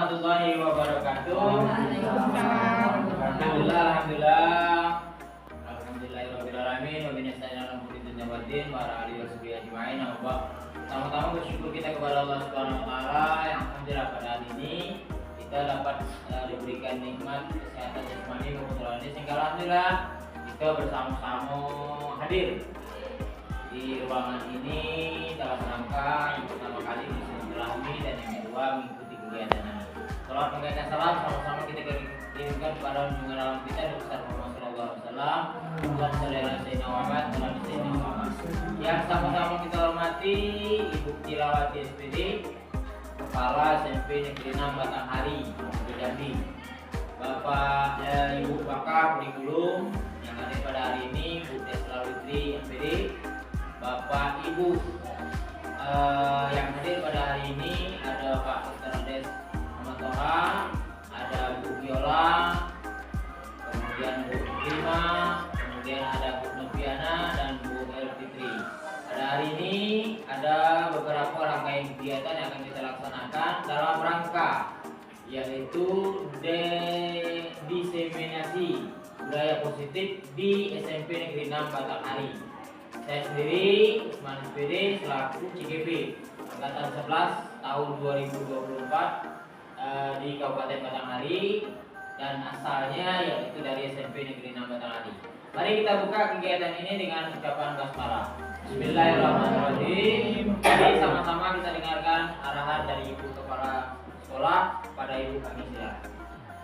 warahmatullahi wabarakatuh. Alhamdulillahirobbilalamin. Pertama-tama bersyukur kita kepada Allah Subhanahu Wa Taala yang alhamdulillah pada hari ini kita dapat diberikan nikmat kesehatan jasmani maupun rohani, sehingga alhamdulillah kita bersama-sama hadir di ruangan ini dalam rangka yang pertama kali bersilaturahmi dan yang kedua mengikuti kegiatan ini. Salam penggaikan salam sama-sama kita kirimkan kepada junjungan alam kita Nabi besar Muhammad sallallahu alaihi wasallam. Yang sama-sama kita hormati Ibu Tilawati SPD, Kepala SMP Negeri 6 Batanghari, Jambi. Bapak Ibu Pakar Kurikulum yang hadir pada hari ini, Bu Tesla Witri SPD. Bapak Ibu yang hadir pada hari ini ada Pak Dr. Andes Muhammad Toha, ada Bu Viola, kemudian Bu Prima, kemudian ada Bu Noviana dan Bu El Fitri. Pada hari ini ada beberapa rangkaian kegiatan yang akan kita laksanakan dalam rangka yaitu diseminasi budaya positif di SMP Negeri 6 Batanghari. Saya sendiri Usman SPD selaku CGP angkatan 11 tahun 2024 di Kabupaten Batanghari dan asalnya yaitu dari SMP Negeri 6 Batanghari. Mari kita buka kegiatan ini dengan ucapan basmalah. Bismillahirrahmanirrahim. Jadi sama-sama kita dengarkan arahan dari Ibu Kepala Sekolah pada Ibu kami silakan.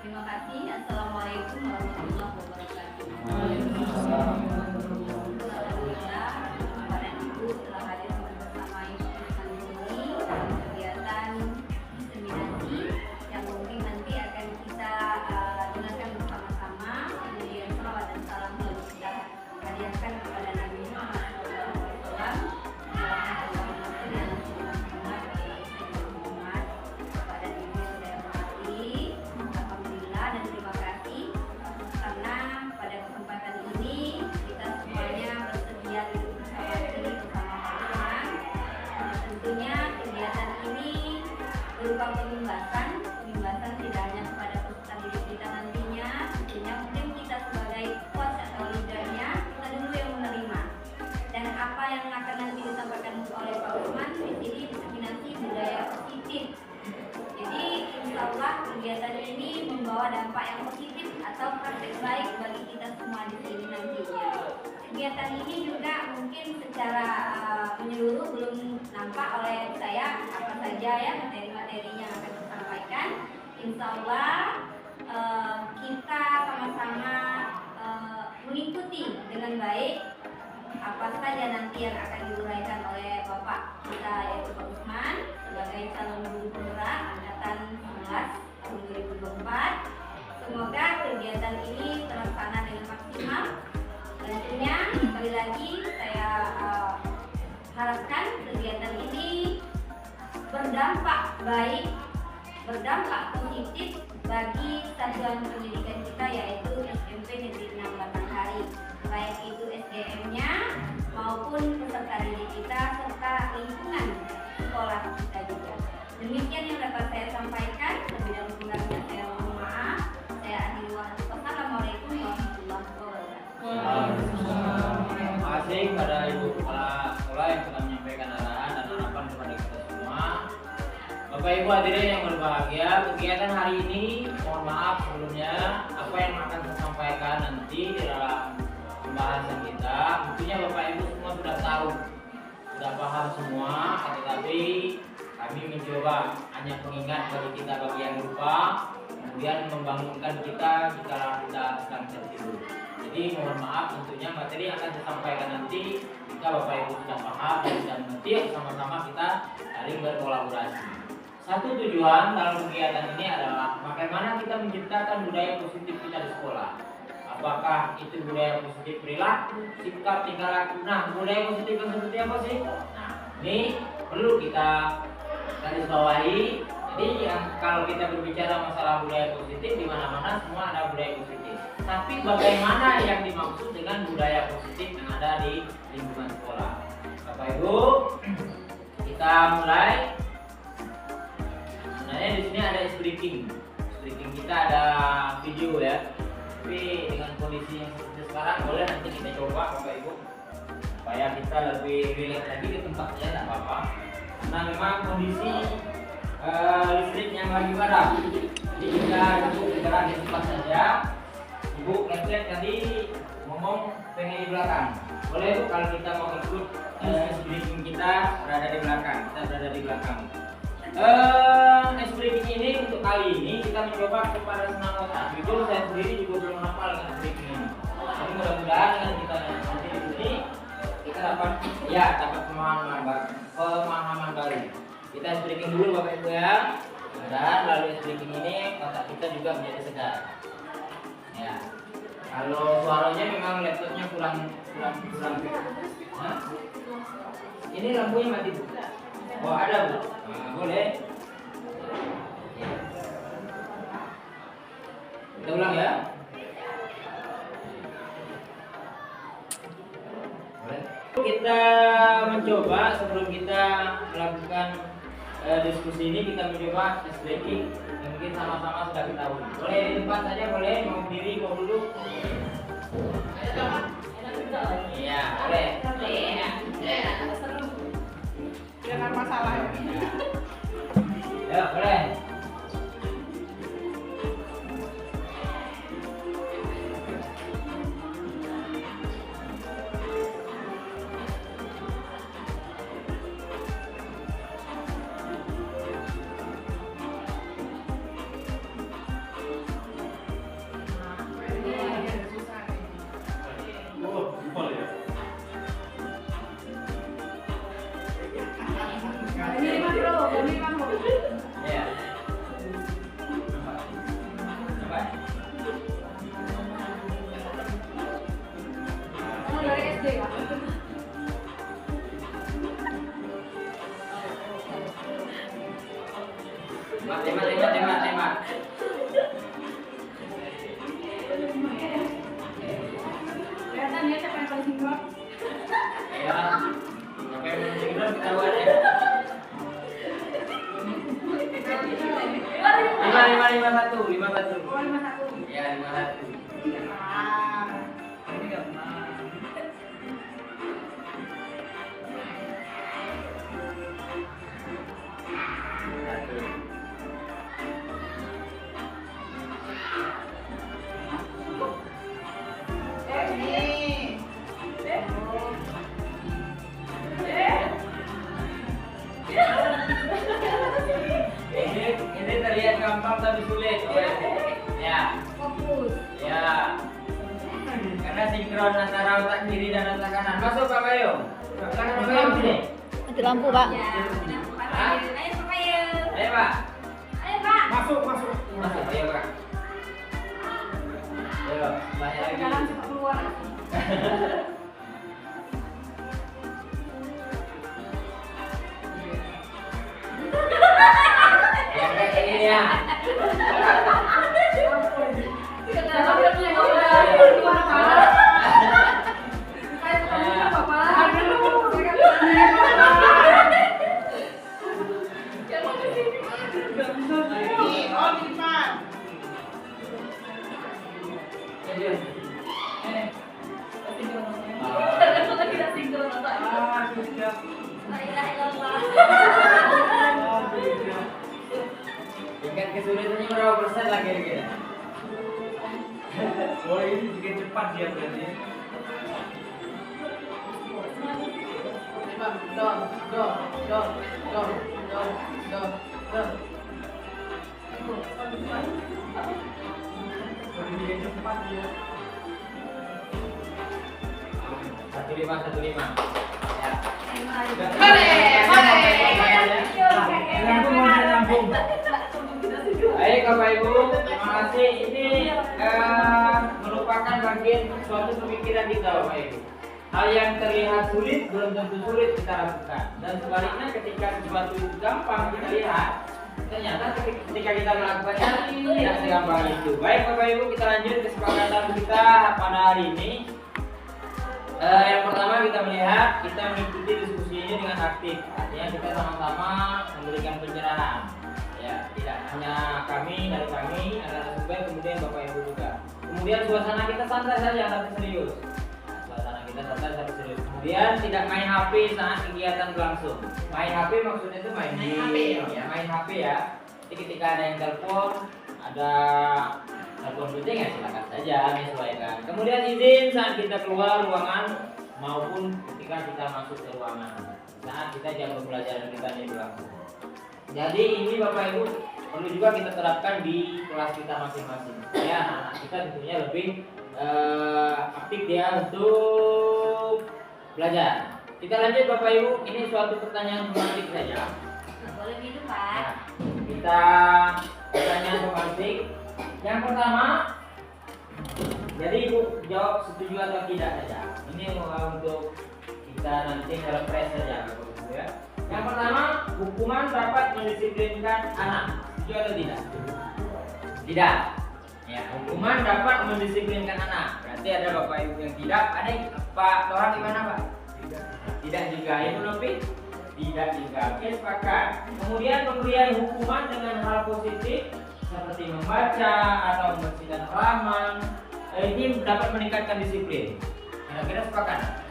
Terima kasih. Assalamualaikum warahmatullahi wabarakatuh. Berupa pembahasan tidak hanya kepada peserta didik kita nantinya, tentunya mungkin kita sebagai coach atau leadernya kita dulu yang menerima. Dan apa yang akan nanti disampaikan oleh Pak Usman di sini diseminasi budaya positif. Jadi insya Allah kegiatan ini membawa dampak yang positif atau praktek baik bagi kita semua di sini nantinya. Kegiatan ini juga mungkin secara menyeluruh belum nampak oleh saya apa saja ya materi-materinya yang akan disampaikan. Insya Allah kita sama-sama mengikuti dengan baik apa saja nanti yang akan diuraikan oleh Bapak kita yaitu Pak Usman sebagai calon guru penggerak angkatan 11 tahun 2024. Semoga kegiatan ini terlaksana dengan maksimal. Tentunya sekali lagi saya harapkan kegiatan ini berdampak baik, berdampak positif bagi satuan pendidikan kita yaitu SMP Negeri 6 Batanghari, baik itu SDM-nya maupun peserta didik kita serta lingkungan sekolah kita juga. Demikian yang dapat saya sampaikan. Lebih dan kurangnya saya mohon maaf. Saya akhiri. Wassalamualaikum warahmatullahi wabarakatuh. Terima kasih kepada Ibu Kepala Sekolah yang telah menyampaikan arahan dan harapan kepada kita semua. Bapak Ibu hadirin yang berbahagia, kegiatan hari ini mohon maaf sebelumnya apa yang akan saya sampaikan nanti di dalam pembahasan kita tentunya Bapak Ibu semua sudah tahu, sudah paham semua, tetapi kami mencoba hanya pengingat bagi kita bagi yang lupa, kemudian membangunkan kita jika kita sedang tertidur. Jadi mohon maaf tentunya materi yang akan disampaikan nanti jika Bapak Ibu sudah paham dan sudah mengerti, sama-sama kita saling berkolaborasi. Satu tujuan dalam kegiatan ini adalah bagaimana kita menciptakan budaya positif kita di sekolah. Apakah itu budaya positif perilaku, sikap, tingkah laku. Nah, budaya positif yang seperti apa sih? Nah, ini perlu kita garis bawahi. Jadi kalau kita berbicara masalah budaya positif, di mana-mana semua ada budaya positif. Tapi bagaimana yang dimaksud dengan budaya positif yang ada di lingkungan sekolah? Bapak Ibu, kita mulai Sebenarnya di sini ada streaking. Streaking kita ada video ya. Tapi dengan kondisi yang seperti sekarang boleh nanti kita coba Bapak Ibu supaya kita lebih relax lagi di tempatnya, tidak apa-apa. Karena memang kondisi listrik yang lagi padam. Jadi kita cukup bergerak di tempat saja. Ibu lihat tadi ngomong pengen di belakang. Boleh Bu kalau kita mau ikut streaking kita berada di belakang. Kita berada di belakang. Streaking ini untuk kali ini kita mencoba kepada senam otak. Jujur saya sendiri juga belum hafal dengan streaking ini. Jadi mudah-mudahan dengan kita nanti di sini kita dapat pemahaman baru. Kita streaking dulu Bapak Ibu ya. Dan melalui streaking ini otak kita juga menjadi segar. Ya. Kalau suaranya memang laptopnya kurang. Hah? Ini lampunya mati Bu. Oh ada Bu. Nah, boleh. Kita ulang ya. Boleh. Kita mencoba sebelum kita melakukan diskusi ini kita mencoba streaking yang mungkin sama-sama sudah ketahui. Boleh di tempat saja, boleh mau berdiri mau duduk. Iya, boleh. Jangan masalah ya. Ya, boleh. Ya. Sampai. Dari SD ya. Tembak. Kelihatan ya siapa yang paling sinkron. Ya. Sampai menunjukkan ketahuan ya. 51. Oh, 51. Ya, 51. Ah. Ini enggak pernah. Ini. Ini terlihat gampang tapi sulit. Ya. Fokus. Ya. Karena sinkron antara otak kiri dan otak kanan. Masuk Pak Bayu. Kanan Pak Bayu sini. Mati lampu, Pak. Ya, ayo Pak Bayu. Ayo Pak. Ayo Pak. Masuk. Masuk. Ayo Pak. Ayo, banyak lagi. Jalan cepat keluar. Ya, kayak ini ya. La ilaha illallah. Tingkat kesulitannya berapa persen lah kira-kira? Oh, ini juga cepat dia berarti. Cepat dia. 15. Ya. Baik Bapak Ibu, terima kasih. Ini merupakan bagian suatu pemikiran kita Bapak Ibu. Hal yang terlihat sulit belum tentu sulit kita lakukan. Dan sebaliknya ketika sesuatu gampang kita lihat, ternyata ketika kita melakukannya tidak segampang itu. Baik Bapak Ibu, kita lanjut kesepakatan kita pada hari ini. Yang pertama kita melihat kita mengikuti diskusi ini dengan aktif. Artinya kita sama-sama memberikan pencerahan. Ya. tidak hanya kami dari kami, anak-anak super, kemudian bapak ibu juga. Kemudian suasana kita santai saja tapi serius. Suasana kita santai tapi serius. Kemudian tidak main HP saat kegiatan berlangsung. Main HP maksudnya itu main game, ya main HP ya. Jadi ketika ada yang telepon, ada telepon penting ya silakan saja menyesuaikan. Kemudian izin saat kita keluar ruangan maupun ketika kita masuk ke ruangan saat kita jam pembelajaran kita ini berlangsung. Jadi ini bapak ibu perlu juga kita terapkan di kelas kita masing-masing. Ya anak-anak kita tentunya lebih aktif ya untuk belajar. Kita lanjut bapak ibu, ini suatu pertanyaan tematik saja. Boleh gitu Pak. Kita pertanyaan tematik. Yang pertama, jadi ibu jawab setuju atau tidak saja. Ini untuk kita nanti nge-refresh saja bapak ibu ya. Yang pertama, hukuman dapat mendisiplinkan anak. Setuju atau tidak? Tidak. Ya, hukuman dapat mendisiplinkan anak. Berarti ada bapak ibu yang tidak. Ada yang Pak Toha gimana Pak? Tidak juga. Ibu Nopi? Tidak juga. Oke, sepakat. Kemudian pemberian hukuman dengan hal positif seperti membaca atau membersihkan halaman ini dapat meningkatkan disiplin. Kira-kira sepakat?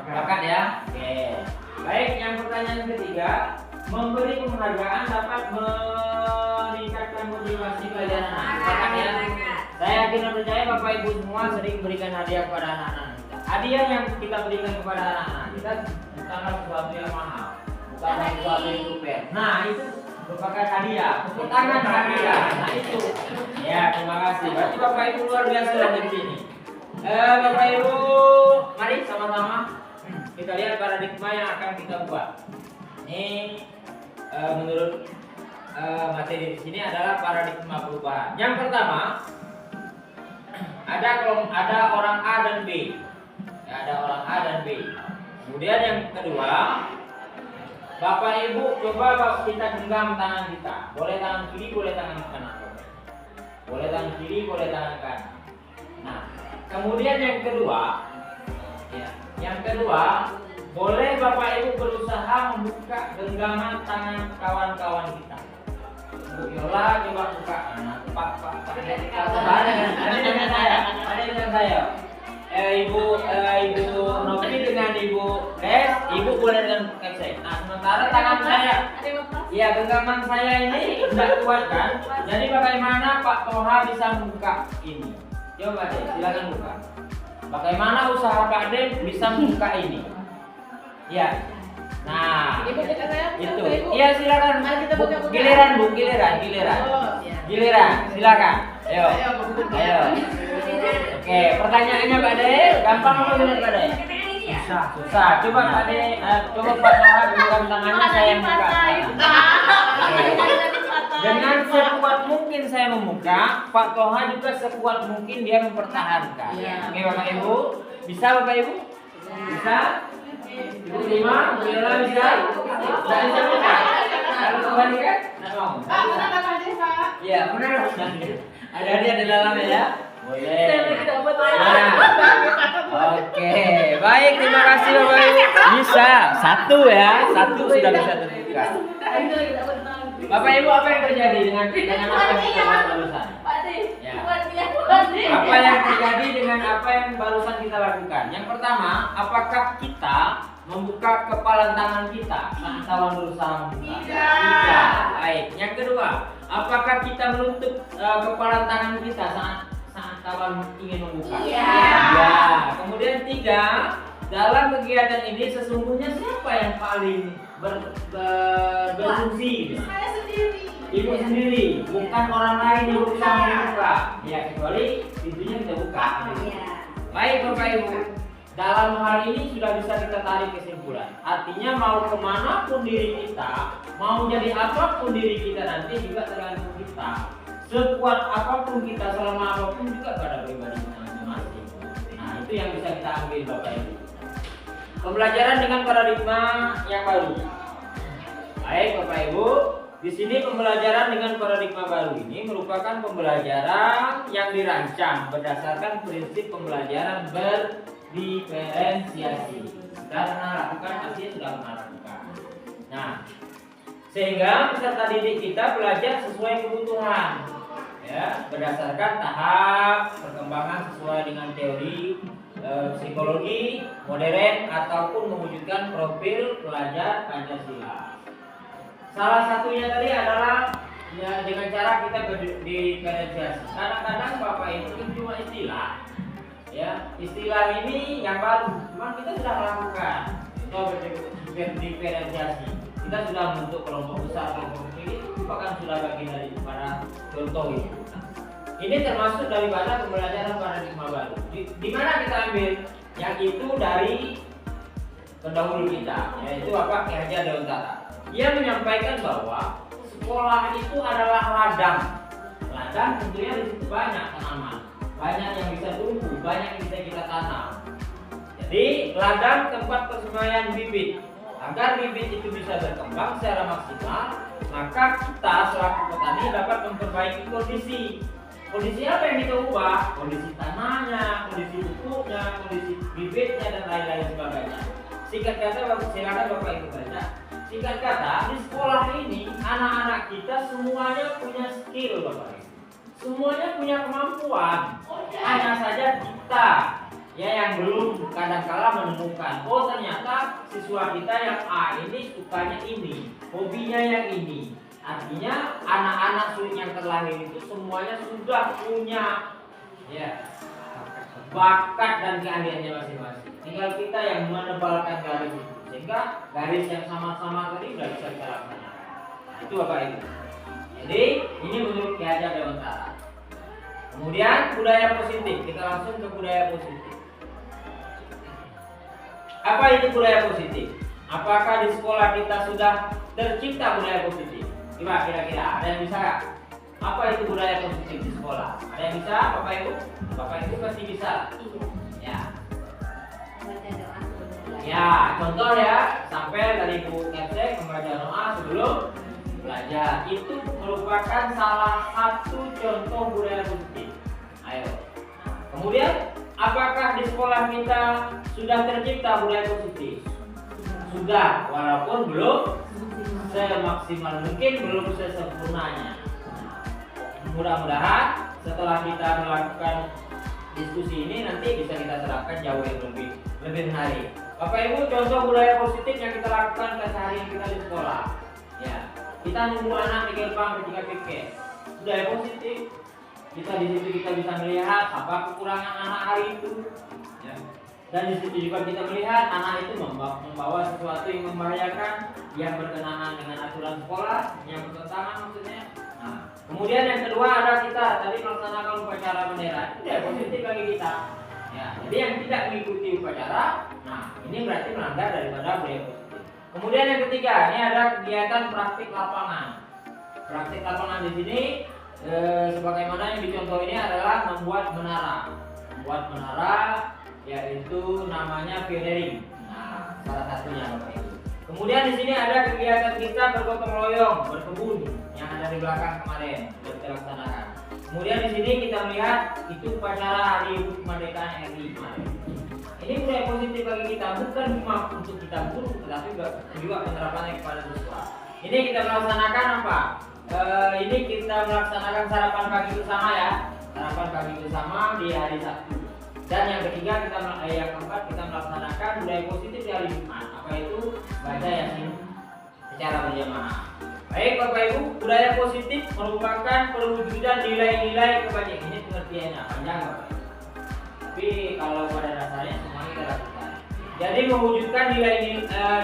Sepakat ya. Oke. Baik, yang pertanyaan ketiga, memberi penghargaan dapat meningkatkan motivasi pelajaran anak. Sepakat ya. Saya yakin dan percaya Bapak Ibu semua sering berikan hadiah kepada anak-anak kita. Hadiah yang kita berikan kepada anak-anak kita bukanlah sesuatu yang mahal, bukanlah sesuatu yang super. Nah itu merupakan hadiah, tepuk tangan hadiah. Nah itu. Ya terima kasih. Berarti Bapak Ibu luar biasa dari sini. Bapak Ibu, mari sama-sama kita lihat paradigma yang akan kita buat. Ini menurut materi di sini adalah paradigma perubahan. Yang pertama, ada orang A dan B. Ya, ada orang A dan B. Kemudian yang kedua, Bapak Ibu coba kita genggam tangan kita. Boleh tangan kiri, boleh tangan kanan. Boleh tangan kiri, boleh tangan kanan. Nah, kemudian yang kedua, boleh Bapak Ibu berusaha membuka genggaman tangan kawan-kawan kita. Bu Yola coba buka. Nah, Pak. Ada dengan saya. Ibu Novi dengan Ibu Des, Ibu boleh dengan saya. Nah, sementara tangan saya, ya genggaman saya ini tidak kuat kan? Jadi bagaimana Pak Toha bisa membuka ini? Coba deh, silakan buka. Bagaimana usaha Pak Den bisa membuka ini? Ya. Nah, itu. Iya silakan. Giliran Bu, giliran. Giliran, silakan. Ayo. Oke, pertanyaannya Pak De, gampang apa sulit Pak De? Susah. Coba Pak De, coba Pak Toha genggam tangannya, saya yang buka. Dengan sekuat mungkin saya membuka, Pak Toha juga sekuat mungkin dia mempertahankan. Oke Bapak Ibu, bisa Bapak Ibu? Bisa? Ibu Lima, Bu Yola bisa? Tidak bisa buka? Kalau kembali kan? Tidak mau. Iya, benar. Ada dia di dalamnya ya? Boleh. Nah. Oke, baik, terima kasih Bapak Ibu. Bisa, satu sudah bisa terbuka. Bapak Ibu, apa yang terjadi dengan apa yang kita bahas barusan? Ya. Apa yang terjadi dengan apa yang barusan kita lakukan? Yang pertama, apakah kita membuka kepalan tangan kita saat kawan berusaha membuka? Tidak. Baik. Yang kedua, apakah kita menutup kepalan tangan kita saat kawan ingin membuka? Ya. Kemudian tiga, dalam kegiatan ini sesungguhnya siapa yang paling berfungsi? Ibu sendiri, bukan orang lain yang berusaha membuka. Ya, kecuali pintunya kita buka. Baik Bapak Ibu, dalam hal ini sudah bisa kita tarik kesimpulan. Artinya mau kemanapun diri kita, mau jadi apapun diri kita nanti juga tergantung kita. Sekuat apapun kita, selama apapun juga pada pribadi masing-masing. Nah itu yang bisa kita ambil Bapak Ibu. Pembelajaran dengan paradigma yang baru. Baik Bapak Ibu, di sini pembelajaran dengan paradigma baru ini merupakan pembelajaran yang dirancang berdasarkan prinsip pembelajaran berdiferensiasi. Karena lakukan artinya sudah melakukan. Nah, sehingga peserta didik kita belajar sesuai kebutuhan, ya, berdasarkan tahap perkembangan sesuai dengan teori psikologi modern ataupun mewujudkan profil pelajar Pancasila. Salah satunya tadi adalah ya dengan cara kita diferensiasi. Kadang-kadang Bapak Ibu itu cuma istilah, ya, istilah ini yang baru, cuma kita sudah melakukan diferensiasi. Kita sudah membentuk kelompok besar, kelompok kecil, itu bahkan sudah bagian daripada contoh itu. Ini termasuk daripada pembelajaran paradigma baru. Di mana kita ambil? Yang itu dari pendahulu kita, yaitu Bapak Ki Haji Dewantara. Ia menyampaikan bahwa sekolah itu adalah ladang. Ladang tentunya di situ banyak tanaman, banyak yang bisa tumbuh, banyak yang bisa kita tanam. Jadi ladang tempat persembahyan bibit. Agar bibit itu bisa berkembang secara maksimal, maka kita selaku petani dapat memperbaiki kondisi. Kondisi apa yang kita ubah? Kondisi tanahnya, kondisi pupuknya, kondisi bibitnya dan lain-lain sebagainya. Singkat kata, silakan Bapak Ibu baca. Singkat kata, di sekolah ini anak-anak kita semuanya punya skill, Bapak Ibu. Semuanya punya kemampuan. Hanya saja kita ya yang belum kadang-kala menemukan. Oh, ternyata siswa kita yang A ini sukanya ini, hobinya yang ini. Artinya anak-anak yang terlahir itu semuanya sudah punya ya bakat dan keahliannya masing-masing. Tinggal kita yang menebalkan garis itu, sehingga garis yang sama-sama tadi sudah bisa kita laksanakan. Nah, itu Bapak Ibu. Jadi ini menurut Ki Haji Dewantara. Kemudian budaya positif, kita langsung ke budaya positif. Apa itu budaya positif? Apakah di sekolah kita sudah tercipta budaya positif? Gimana kira-kira? Ada yang bisa nggak? Apa itu budaya positif di sekolah? Ada yang bisa, Bapak Ibu? Bapak Ibu pasti bisa. Ya. Baca doa sebelum Ya, contoh ya, sampai dari Bu Kepsek membaca doa sebelum belajar. Itu merupakan salah satu contoh budaya positif. Ayo. Kemudian, apakah di sekolah kita sudah tercipta budaya positif? Sudah, walaupun belum semaksimal mungkin, belum sesempurnanya. Mudah-mudahan setelah kita melakukan diskusi ini nanti bisa kita terapkan jauh yang lebih menarik. Bapak Ibu, contoh budaya positif yang kita lakukan keseharian kita di sekolah. Ya, kita nunggu anak di gerbang ketika piket. Budaya positif. Kita di situ kita bisa melihat apa kekurangan anak hari itu. Ya. Dan di situ juga kita melihat anak itu membawa sesuatu yang membahayakan, yang berkenaan dengan aturan sekolah, yang bertentangan maksudnya. Nah, kemudian yang kedua ada kita tadi melaksanakan upacara bendera. Itu ya positif bagi kita. Ya, jadi yang tidak mengikuti upacara, nah ini berarti melanggar daripada budaya positif. Kemudian yang ketiga, ini ada kegiatan praktik lapangan. Praktik lapangan di sini sebagaimana yang dicontoh ini adalah membuat menara. Membuat menara yaitu namanya pioneering. Nah, salah satunya Bapak Ibu. Kemudian di sini ada kegiatan kita bergotong royong, berkebun yang ada di belakang kemarin sudah kita laksanakan. Kemudian di sini kita melihat itu upacara Hari Kemerdekaan RI kemarin. Ini budaya positif bagi kita, bukan cuma untuk kita guru, tetapi juga penerapannya kepada siswa. Ini kita melaksanakan apa? Ini kita melaksanakan sarapan pagi bersama ya, sarapan pagi bersama di hari Sabtu. Dan yang ketiga yang keempat kita melaksanakan budaya positif di hari Jumat. Apa itu? Baca Yasin secara berjamaah. Baik Bapak Ibu, budaya positif merupakan perwujudan nilai-nilai kebajikan. Ini pengertiannya panjang Bapak Ibu. Tapi kalau pada dasarnya semuanya kita lakukan. Jadi mewujudkan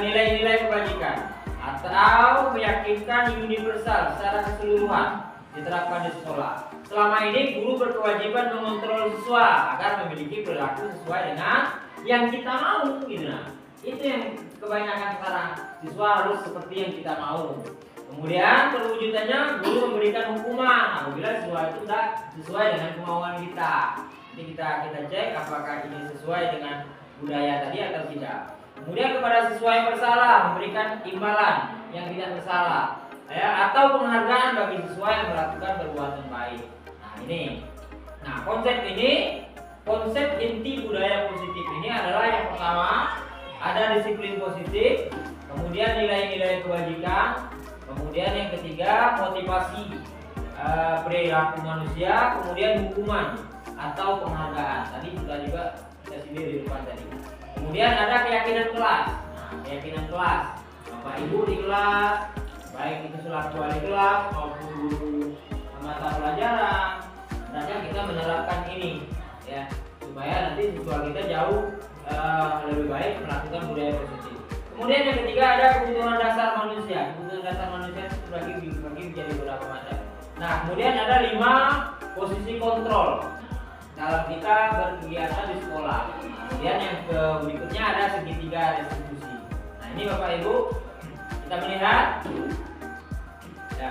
nilai-nilai kebajikan atau meyakinkan universal secara keseluruhan diterapkan di sekolah. Selama ini guru berkewajiban mengontrol siswa agar memiliki perilaku sesuai dengan yang kita mau gitu nah. Itu yang kebanyakan sekarang, siswa harus seperti yang kita mau. Kemudian perwujudannya guru memberikan hukuman apabila siswa itu tidak sesuai dengan kemauan kita. Jadi kita cek apakah ini sesuai dengan budaya tadi atau tidak. Kemudian kepada siswa yang bersalah memberikan imbalan yang tidak bersalah. Atau penghargaan bagi siswa yang melakukan perbuatan baik. Nah ini, konsep inti budaya positif ini adalah yang pertama ada disiplin positif, kemudian nilai-nilai kebajikan, Kemudian yang ketiga motivasi perilaku manusia, kemudian hukuman atau penghargaan. Tadi juga kita sendiri di depan tadi. Kemudian ada keyakinan kelas. Nah, keyakinan kelas, Bapak Ibu di kelas, baik itu selaku wali kelas maupun guru mata pelajaran, hendaknya kita menerapkan ini, ya, supaya nanti siswa kita jauh lebih baik melakukan budaya positif. Kemudian yang ketiga ada kebutuhan dasar manusia. Kebutuhan dasar manusia itu terbagi menjadi beberapa macam. Nah, kemudian ada 5 posisi kontrol dalam kita berkegiatan di sekolah. Kemudian yang berikutnya ada segitiga distribusi. Nah, ini Bapak Ibu kita melihat, ya,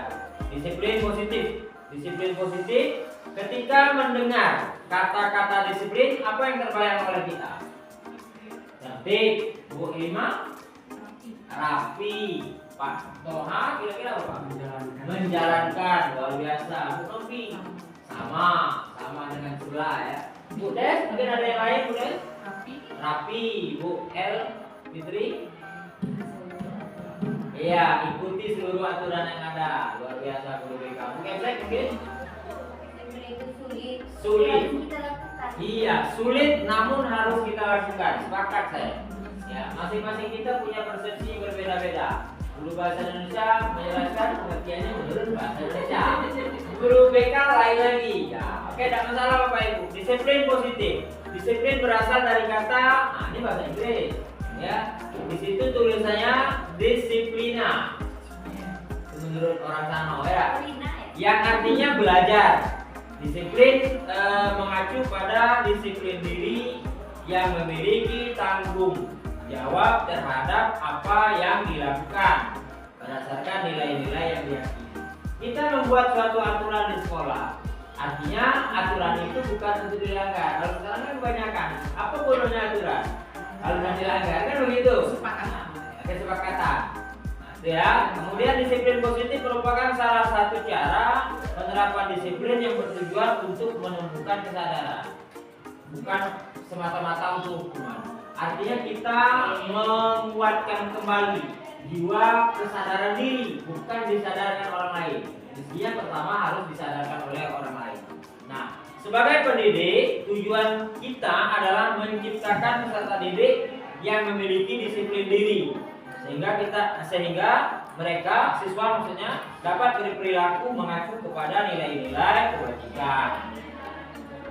disiplin positif. Disiplin positif ketika mendengar kata-kata disiplin, apa yang terbayang oleh kita? Tertib, Bu Ilma, rapi, Pak Toha, kira-kira apa? Menjalankan, luar biasa. Bu Novi, sama dengan sebelah, ya. Bu Des, mungkin ada yang lain, Bu Des? Rapi. Bu El, Fitri? Iya, ikuti seluruh aturan yang ada. Luar biasa guru BK. Mungkin mungkin? Itu sulit. Sulit. Harus kita lakukan. Iya, sulit namun harus kita lakukan. Sepakat saya. Ya, masing-masing kita punya persepsi yang berbeda-beda. Guru bahasa Indonesia menjelaskan pengertiannya menurut bahasa Indonesia. Guru BK lain lagi. Ya, oke, tidak masalah Bapak Ibu. Disiplin positif. Disiplin berasal dari kata, nah ini bahasa Inggris. Ya, di situ tulisannya disiplina. Menurut orang sana, ya. Yang artinya belajar. Disiplin mengacu pada disiplin diri yang memiliki tanggung jawab terhadap apa yang dilakukan berdasarkan nilai-nilai yang diyakini. Kita membuat suatu aturan di sekolah, artinya aturan itu bukan untuk dilanggar. Kalau sekarang kan kebanyakan, apa bodohnya aturan? Kalau tidak dilanggar kan begitu. Kesepakatan. Ya, kemudian disiplin positif merupakan salah satu cara penerapan disiplin yang bertujuan untuk menumbuhkan kesadaran, bukan semata-mata untuk hukuman. Artinya kita menguatkan kembali jiwa kesadaran diri, bukan disadarkan orang lain. Mestinya pertama harus disadarkan oleh orang lain. Nah, sebagai pendidik, tujuan kita adalah menciptakan peserta didik yang memiliki disiplin diri, sehingga mereka, siswa maksudnya, dapat berperilaku mengacu kepada nilai-nilai kebajikan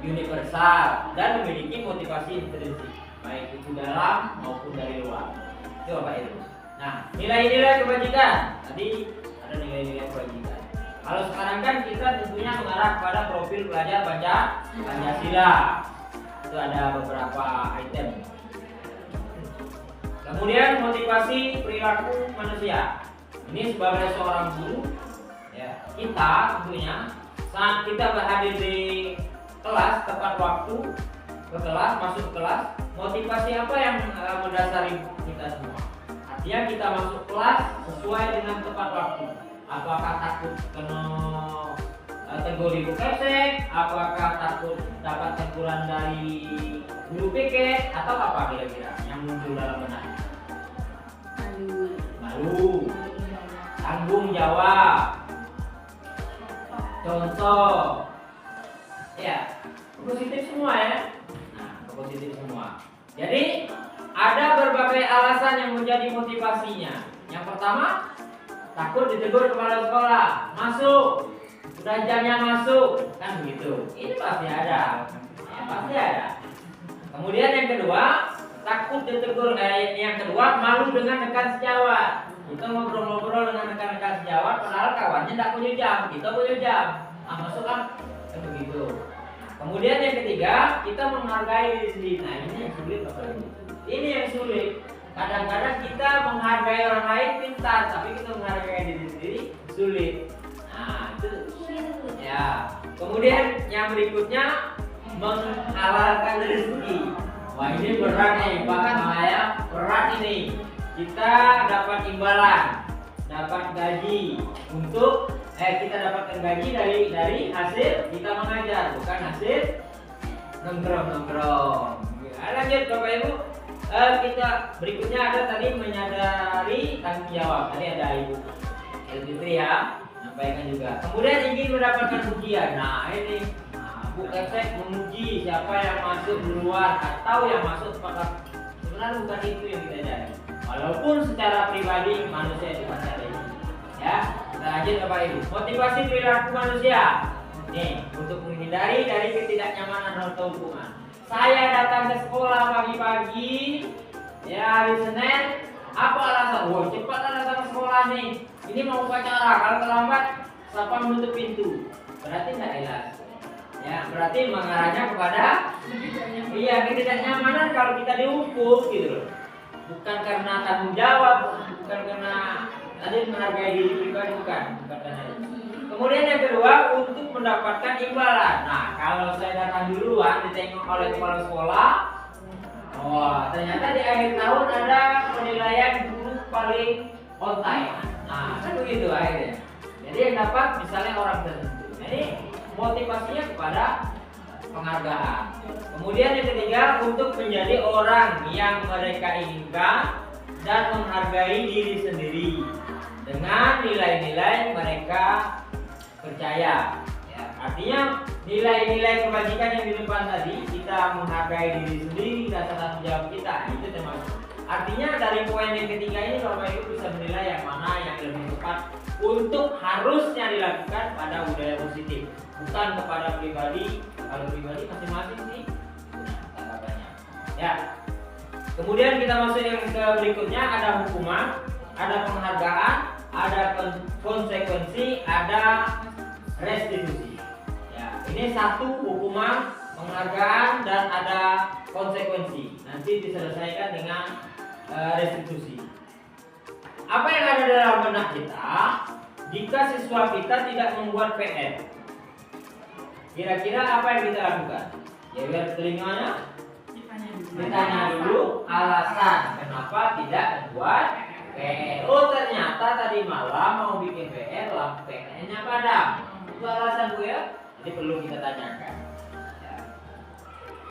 universal dan memiliki motivasi intrinsik, baik itu dalam maupun dari luar. Itu Bapak Ibu. Nah, nilai-nilai kebajikan, tadi ada nilai-nilai kebajikan. Kalau sekarang kan kita tentunya mengarah kepada profil pelajar Pancasila. Itu ada beberapa item. Kemudian motivasi perilaku manusia. Ini sebagai seorang guru, ya, kita tentunya saat kita berhadir di kelas tepat waktu ke kelas, masuk ke kelas, motivasi apa yang mendasari kita semua? Artinya kita masuk kelas sesuai dengan tepat waktu. Apakah takut kena tegur ibu kepsek? Apakah takut dapat teguran dari guru piket? Atau apa kira-kira yang muncul dalam benak? Malu, tanggung jawab, contoh, ya, positif semua ya. Nah, positif semua. Jadi ada berbagai alasan yang menjadi motivasinya. Yang pertama, takut ditegur kepala sekolah, masuk, sudah jamnya masuk, kan begitu. Ini pasti ada, ya, pasti ada. Kemudian yang kedua, takut ditegur. Yang kedua, malu dengan rekan sejawat. Kita ngobrol-ngobrol dengan rekan-rekan sejawat, padahal kawannya tidak punya jam, kita punya jam. Nah, masuk kan begitu. Nah, kemudian yang ketiga, kita menghargai diri sendiri. Nah, ini yang sulit Bapak Ibu. Ini yang sulit. Kadang-kadang kita menghargai orang lain pintar, tapi kita menghargai diri sendiri sulit. Nah, itu ya. Kemudian yang berikutnya, menghalalkan rezeki. Wah, ini berat nih, bahkan saya berat ini. Kita dapat imbalan, dapat gaji untuk kita dapatkan gaji dari hasil kita mengajar, bukan hasil nongkrong. Lanjut Bapak Ibu, kita berikutnya ada tadi menyadari tanggung jawab. Tadi ada Ibu Fitri ya, sampaikan juga. Kemudian ingin mendapatkan pujian. Nah ini, buk efek memuji siapa yang masuk duluan atau yang masuk sepakat. Sebenarnya bukan itu yang kita cari. Walaupun secara pribadi manusia itu pasti ada ini. Ya, kita lanjut Bapak Ibu. Motivasi perilaku manusia. Nih, untuk menghindari dari ketidaknyamanan atau hukuman. Saya datang ke sekolah pagi-pagi, ya hari Senin. Apa alasan? Wah, cepat datang ke sekolah nih. Ini mau upacara. Kalau terlambat, siapa menutup pintu? Berarti tidak jelas. Ya, berarti mengarahnya kepada ketidaknyamanan kalau kita dihukum gitu loh. Bukan karena tanggung jawab, bukan karena tadi menghargai diri pribadi, bukan karena itu. Kemudian yang kedua, untuk mendapatkan imbalan. Nah, kalau saya datang duluan ditengok oleh kepala sekolah, ternyata di akhir tahun ada penilaian guru paling on time. Nah, kan begitu akhirnya. Jadi yang dapat misalnya orang tertentu. Jadi motivasinya kepada penghargaan. Kemudian yang ketiga, untuk menjadi orang yang mereka inginkan dan menghargai diri sendiri dengan nilai-nilai mereka percaya. Ya, artinya nilai-nilai kebajikan yang di depan tadi, kita menghargai diri sendiri dan tanggung jawab kita, itu termasuk. Artinya dari poin yang ketiga ini Bapak Ibu bisa menilai yang mana yang lebih tepat untuk harusnya dilakukan pada budaya positif, bukan kepada pribadi. Kalau pribadi masing-masing sih tanggapannya. Ya. Kemudian kita masuk yang ke berikutnya, ada hukuman, ada penghargaan, ada konsekuensi, ada restitusi. Ya, ini satu hukuman, penghargaan, dan ada konsekuensi. Nanti diselesaikan dengan restitusi. Apa yang ada dalam benak kita jika siswa kita tidak membuat PR? Kira-kira apa yang kita lakukan? Ya biar telinganya ditanya dulu alasan kenapa tidak membuat PR. Oh ternyata tadi malam mau bikin PR, lampu PR-nya padam. Itu alasan Bu ya. Jadi perlu kita tanyakan. Ya.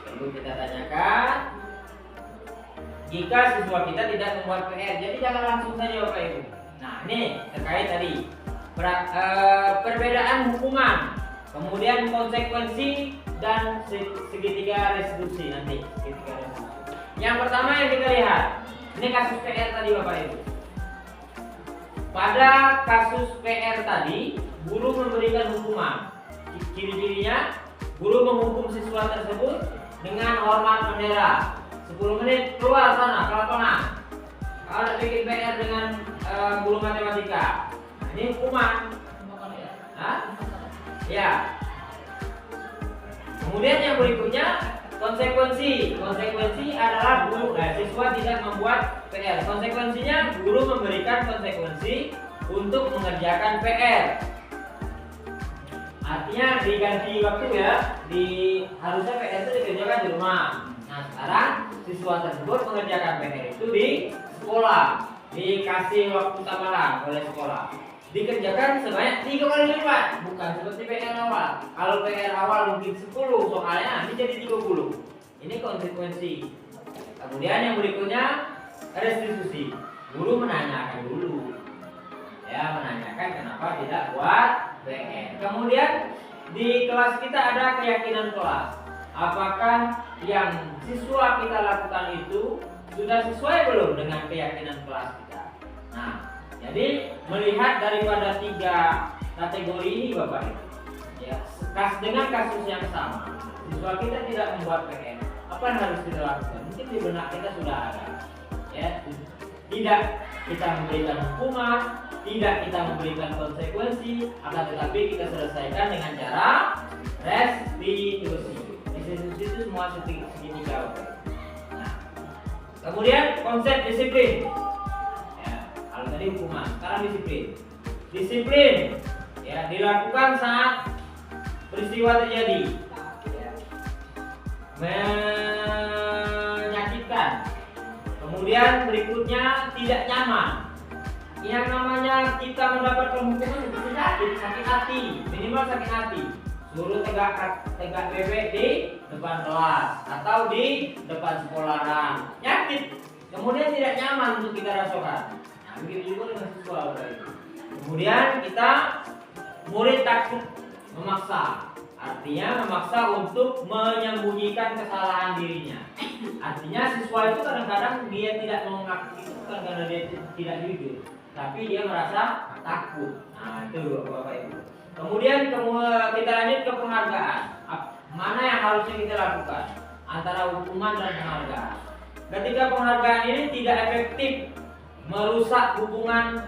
Perlu kita tanyakan. Jika siswa kita tidak membuat PR, jadi jangan langsung saja Bapak Ibu. Nah ini terkait tadi perbedaan hukuman, kemudian konsekuensi dan segitiga restitusi nanti. Segitiga restitusi. Yang pertama yang kita lihat, ini kasus PR tadi Bapak Ibu. Pada kasus PR tadi, guru memberikan hukuman. Ciri-cirinya, guru menghukum siswa tersebut dengan hormat bendera. 10 menit keluar sana ke lapangan. Kalau bikin PR dengan guru matematika, ini hukuman. Ya. Kemudian yang berikutnya konsekuensi. Konsekuensi adalah guru siswa tidak membuat PR. Konsekuensinya guru memberikan konsekuensi untuk mengerjakan PR. Artinya diganti waktu ya. Harusnya PR itu dikerjakan di rumah. Nah sekarang siswa tersebut mengerjakan PR itu di sekolah, dikasih waktu tambahan oleh sekolah, dikerjakan sebanyak 3 kali lipat, bukan seperti PR awal. Kalau PR awal mungkin 10 soalnya, ini jadi 30. Ini konsekuensi. Kemudian yang berikutnya restitusi. Guru menanyakan dulu, ya menanyakan kenapa tidak buat PR. Kemudian di kelas kita ada keyakinan kelas. Apakah yang siswa kita lakukan itu sudah sesuai belum dengan keyakinan kelas kita? Nah, jadi melihat daripada 3 kategori ini Bapak Ibu, ya, dengan kasus yang sama, siswa kita tidak membuat PR, apa yang harus kita lakukan? Mungkin di benak kita sudah ada, ya, tidak kita memberikan hukuman, tidak kita memberikan konsekuensi, akan tetapi kita selesaikan dengan cara restitusi. Restitusi itu semua segitiga. Nah, kemudian konsep disiplin. Ya, kalau tadi hukuman, sekarang disiplin. Disiplin ya dilakukan saat peristiwa terjadi. Ya. Menyakitkan. Kemudian berikutnya tidak nyaman. Yang namanya kita mendapatkan hukuman itu sakit hati, minimal sakit hati. Suruh tegak bebek di depan kelas atau di depan sekolahan, nyakit. Kemudian tidak nyaman untuk kita rasakan. Nah, begitu juga dengan siswa. Kemudian kita murid takut memaksa, artinya memaksa untuk menyembunyikan kesalahan dirinya. Artinya siswa itu kadang-kadang dia tidak mau ngaku itu bukan karena dia tidak jujur, tapi dia merasa takut. Nah itu Bapak Ibu. Kemudian kita lanjut ke penghargaan. Mana yang harusnya kita lakukan antara hukuman dan penghargaan? Ketika penghargaan ini tidak efektif, merusak hubungan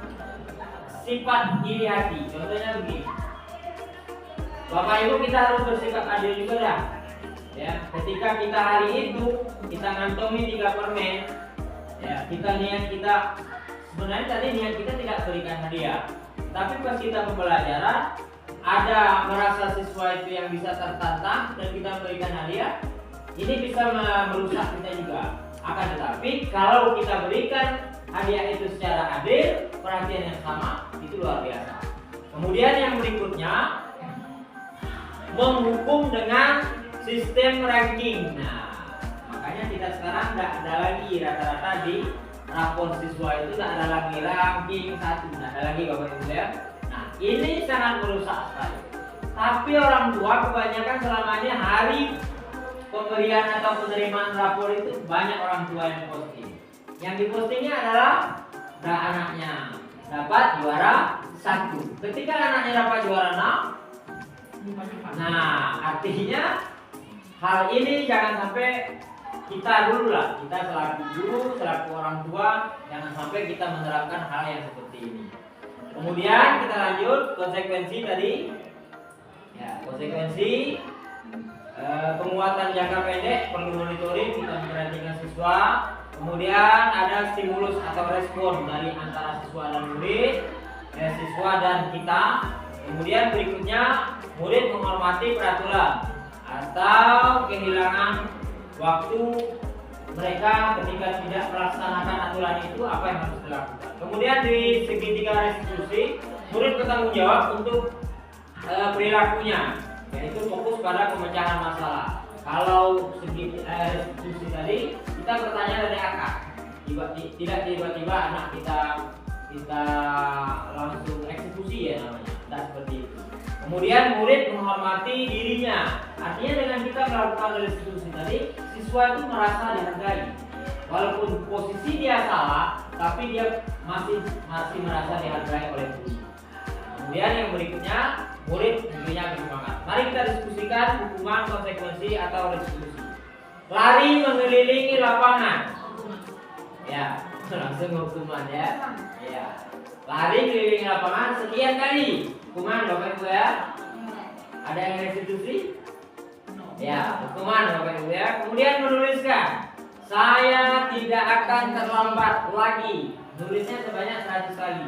sifat iri hati. Contohnya begini, Bapak Ibu kita harus bersikap adil juga dah. Ya, ketika kita hari itu kita ngantongi 3 permen, ya kita niat kita sebenarnya tadi niat kita tidak berikan hadiah, tapi pas kita pembelajaran ada merasa siswa itu yang bisa tertantang dan kita berikan hadiah, ini bisa merusak kita juga. Akan tetapi kalau kita berikan hadiah itu secara adil, perhatian yang sama, itu luar biasa. Kemudian yang berikutnya, menghukum dengan sistem ranking. Nah, makanya kita sekarang tidak ada lagi rata-rata di rapor siswa itu tidak ada lagi ranking 1, tidak ada lagi Bapak Ibu ya. Nah, ini sangat merusak sekali. Tapi orang tua kebanyakan selama ini hari pemberian atau penerimaan rapor itu banyak orang tua yang posting. Yang dipostingnya adalah anaknya dapat juara 1. Ketika anaknya dapat juara 6, nah artinya hal ini jangan sampai kita dulu lah, kita selaku guru, selaku orang tua, jangan sampai kita menerapkan hal yang seperti ini. Kemudian kita lanjut konsekuensi tadi, ya konsekuensi penguatan jangka pendek perlu monitoring, kita memperhatikan siswa. Kemudian ada stimulus atau respon dari antara siswa dan murid, siswa dan kita. Kemudian berikutnya murid menghormati peraturan atau kehilangan waktu mereka ketika tidak melaksanakan aturan itu, apa yang harus dilakukan. Kemudian di segitiga restitusi, murid bertanggung jawab untuk perilakunya, yaitu fokus pada pemecahan masalah. Kalau segi restitusi tadi kita bertanya dari akar, tidak tiba-tiba anak kita langsung eksekusi ya namanya, tidak seperti itu. Kemudian murid menghormati dirinya, artinya dengan kita melakukan restitusi tadi, siswa itu merasa dihargai, walaupun posisi dia salah, tapi dia masih merasa dihargai oleh guru. Kemudian yang berikutnya, murid tentunya bersemangat. Mari kita diskusikan hukuman, konsekuensi atau restitusi. Lari mengelilingi lapangan, ya langsung hukuman ya. Ya. Lari keliling lapangan sekian kali, hukuman Bapak Ibu ya. Ada yang restitusi? Ya, hukuman Bapak Ibu ya. Kemudian menuliskan, saya tidak akan terlambat lagi. Nulisnya sebanyak 100 kali.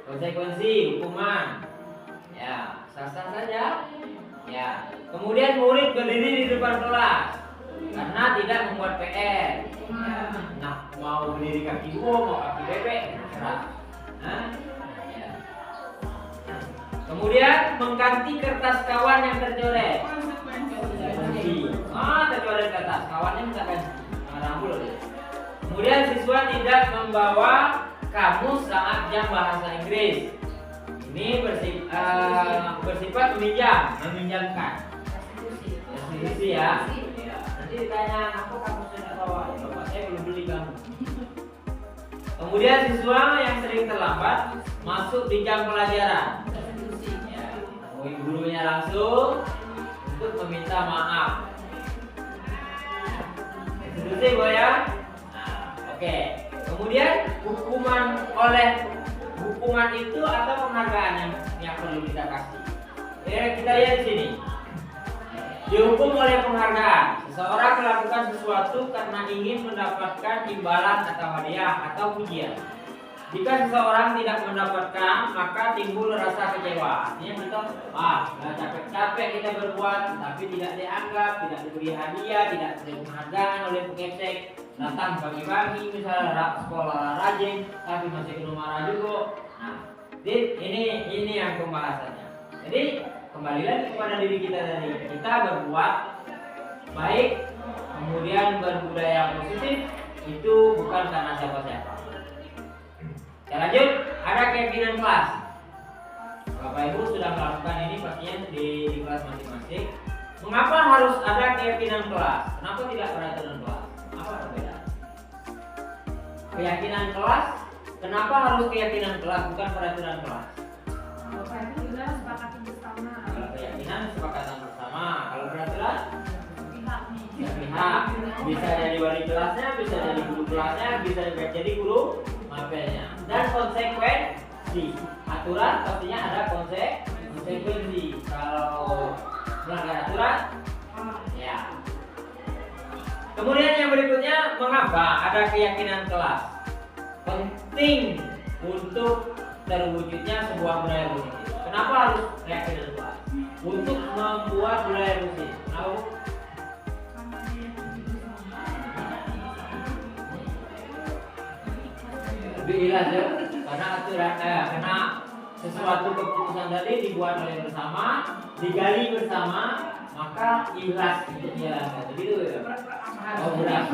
Konsekuensi, hukuman. Ya, sah-sah saja. Ya. Kemudian murid berdiri di depan kelas karena tidak membuat PR. Ya. Nah, mau berdiri kaki mau kaki bebek, terserah. Nah, ya. Kemudian mengganti kertas kawan yang tercoret. Tercoret kertas kawannya minta ganti. Kemudian siswa tidak membawa kamus saat jam bahasa Inggris. Ini bersifat meminjamkan. Restitusi ya. Nanti ditanya, aku kamus tidak bawa? Ya, Bapak saya belum beli kamu. Kemudian siswa yang sering terlambat masuk di jam pelajaran. Ya, gurunya langsung untuk meminta maaf. Restitusi Bu ya. Oke. Kemudian hukuman itu atau penghargaan yang perlu kita kasih. Kita lihat di sini. Dihukum oleh penghargaan. Seseorang melakukan sesuatu karena ingin mendapatkan imbalan atau hadiah atau pujian. Jika seseorang tidak mendapatkan, maka timbul rasa kecewa. Artinya kita, capek-capek kita berbuat, tapi tidak dianggap, tidak diberi hadiah, tidak diberi penghargaan oleh pengesek. Datang pagi-pagi misalnya sekolah rajin, tapi masih belum marah juga. Nah, ini yang pembahasannya. Jadi kembali lagi kepada diri kita tadi. Kita berbuat baik, kemudian berbudaya positif, itu bukan karena siapa-siapa. Kita lanjut. ada keyakinan kelas. Bapak Ibu sudah melakukan ini pastinya di kelas masing-masing. Mengapa harus ada keyakinan kelas? Kenapa tidak peraturan kelas? Apa perbedaan? Keyakinan kelas, kenapa harus keyakinan kelas bukan peraturan kelas? Bapak Ibu juga sepakati bersama. Kalau keyakinan kesepakatan bersama, kalau peraturan Pihak nih. pihak, bisa jadi wali kelasnya, bisa jadi guru kelasnya, bisa jadi guru mapelnya. Dan konsekuensi, aturan pastinya ada konsekuensi. Kalau melanggar aturan, ya. Kemudian yang berikutnya, mengapa ada keyakinan kelas? Penting untuk terwujudnya sebuah budaya positif. Kenapa harus keyakinan kelas? Untuk membuat budaya positif. Kenapa, Bu? Lebih jelas ya, karena aturan, karena sesuatu keputusan tadi dibuat oleh bersama, digali bersama, maka ikhlas untuk dijalankan. Begitu ya? Oh, benar.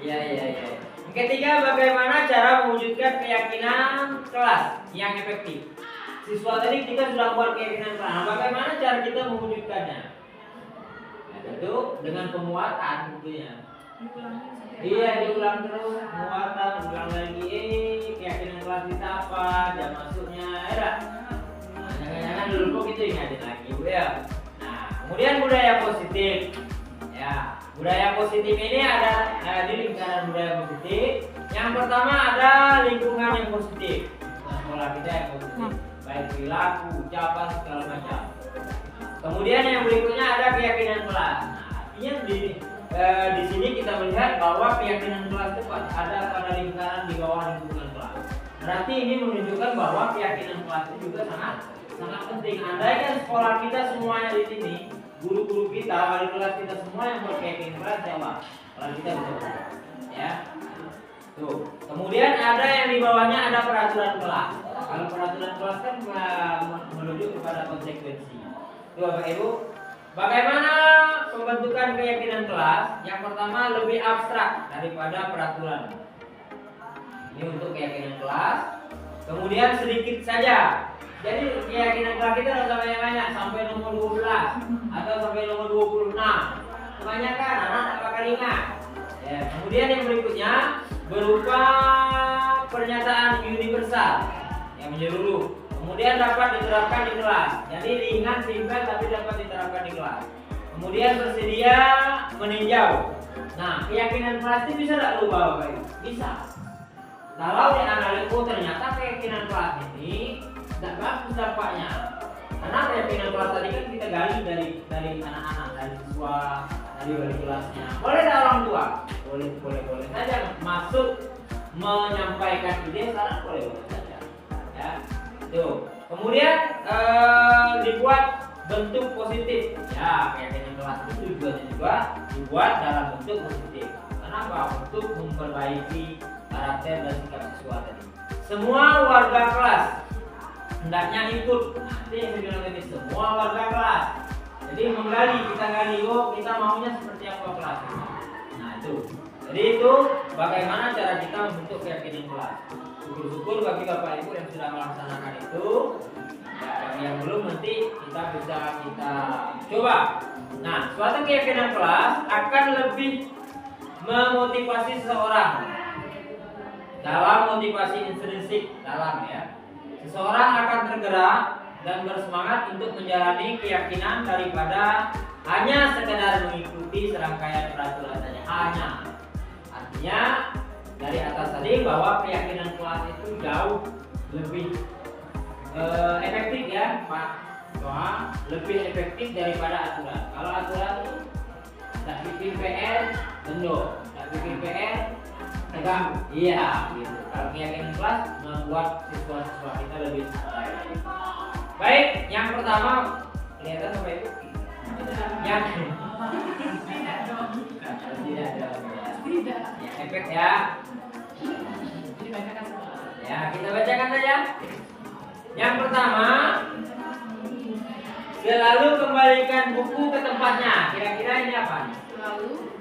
Iya. Yang ketiga, bagaimana cara mewujudkan keyakinan kelas yang efektif? Siswa tadi kita sudah membuat keyakinan kelas. Nah, bagaimana cara kita mewujudkannya? Ya, tentu dengan penguatan tentunya. Iya, diulang terus, penguatan, ulang lagi. Keyakinan kelas kita apa? Jam masuknya, ya. Nah, jangan-jangan dulu kok gitu ingatin lagi, Bu ya. Nah, kemudian budaya positif. Ya, budaya positif ini ada di lingkaran budaya positif. Yang pertama ada lingkungan yang positif. Nah, sekolah kita yang positif, baik perilaku, ucapan segala macam. Kemudian yang berikutnya ada keyakinan kelas. Nah, artinya di sini kita melihat bahwa keyakinan kelas itu ada pada lingkaran di bawah lingkungan kelas. Berarti ini menunjukkan bahwa keyakinan kelas itu juga sangat penting. Andaikan sekolah kita semuanya di sini, guru-guru kita, wali kelas kita semua yang berkeyakinan kelas, siapa? Kalau kita bisa, ya. Tuh. Kemudian ada yang di bawahnya ada peraturan kelas. Kalau peraturan kelas kan menuju kepada konsekuensi. Tuh, Bapak Ibu. Bagaimana pembentukan keyakinan kelas? Yang pertama lebih abstrak daripada peraturan. Ini untuk keyakinan kelas. Kemudian sedikit saja. Jadi keyakinan kelas kita tidak sampai banyak, sampai nomor 12 atau sampai nomor 26. Kebanyakan anak tak bakal ingat. Ya, kemudian yang berikutnya berupa pernyataan universal yang menyeluruh. Kemudian dapat diterapkan di kelas. Jadi ringan, simpel tapi dapat diterapkan di kelas. Kemudian bersedia meninjau. Nah, keyakinan kelas itu bisa tidak berubah, Bapak Ibu? Bisa. Kalau dianalisis, ternyata keyakinan kelas ini tidak bagus dampaknya. Karena keyakinan kelas tadi kan kita gali dari anak-anak, dari siswa, dari wali kelasnya. Boleh tidak orang tua? Boleh saja masuk menyampaikan ide, saran boleh saja. Ya. Tuh. Kemudian dibuat bentuk positif. Ya, keyakinan kelas itu juga dibuat dalam bentuk positif. Kenapa? Untuk memperbaiki karakter dan sikap siswa tadi. Semua warga kelas hendaknya ikut. Nanti yang saya bilang tadi, semua warga kelas. Jadi menggali, kita gali, kita maunya seperti apa kelas. Nah itu. Jadi itu bagaimana cara kita membentuk keyakinan kelas. Syukur-syukur bagi Bapak Ibu yang sudah melaksanakan itu. Ya, bagi yang belum nanti kita bisa coba. Nah, suatu keyakinan kelas akan lebih memotivasi seseorang. Dalam motivasi intrinsik dalam ya. Seseorang akan tergerak dan bersemangat untuk menjalani keyakinan daripada hanya sekedar mengikuti serangkaian peraturan saja. Hanya. Artinya dari atas tadi bahwa keyakinan kelas itu jauh lebih efektif ya Pak. Wah, lebih efektif daripada aturan. Kalau aturan itu tak bikin PR, bendo, tak bikin PR, tegang. Iya, gitu. Kalau keyakinan kelas membuat siswa-siswa kita lebih baik. Yang pertama, kelihatan Bapak Ibu? Yang tidak. Ya, efek ya. Ya, kita bacakan saja. Yang pertama, selalu kembalikan buku ke tempatnya. Kira-kira ini apa?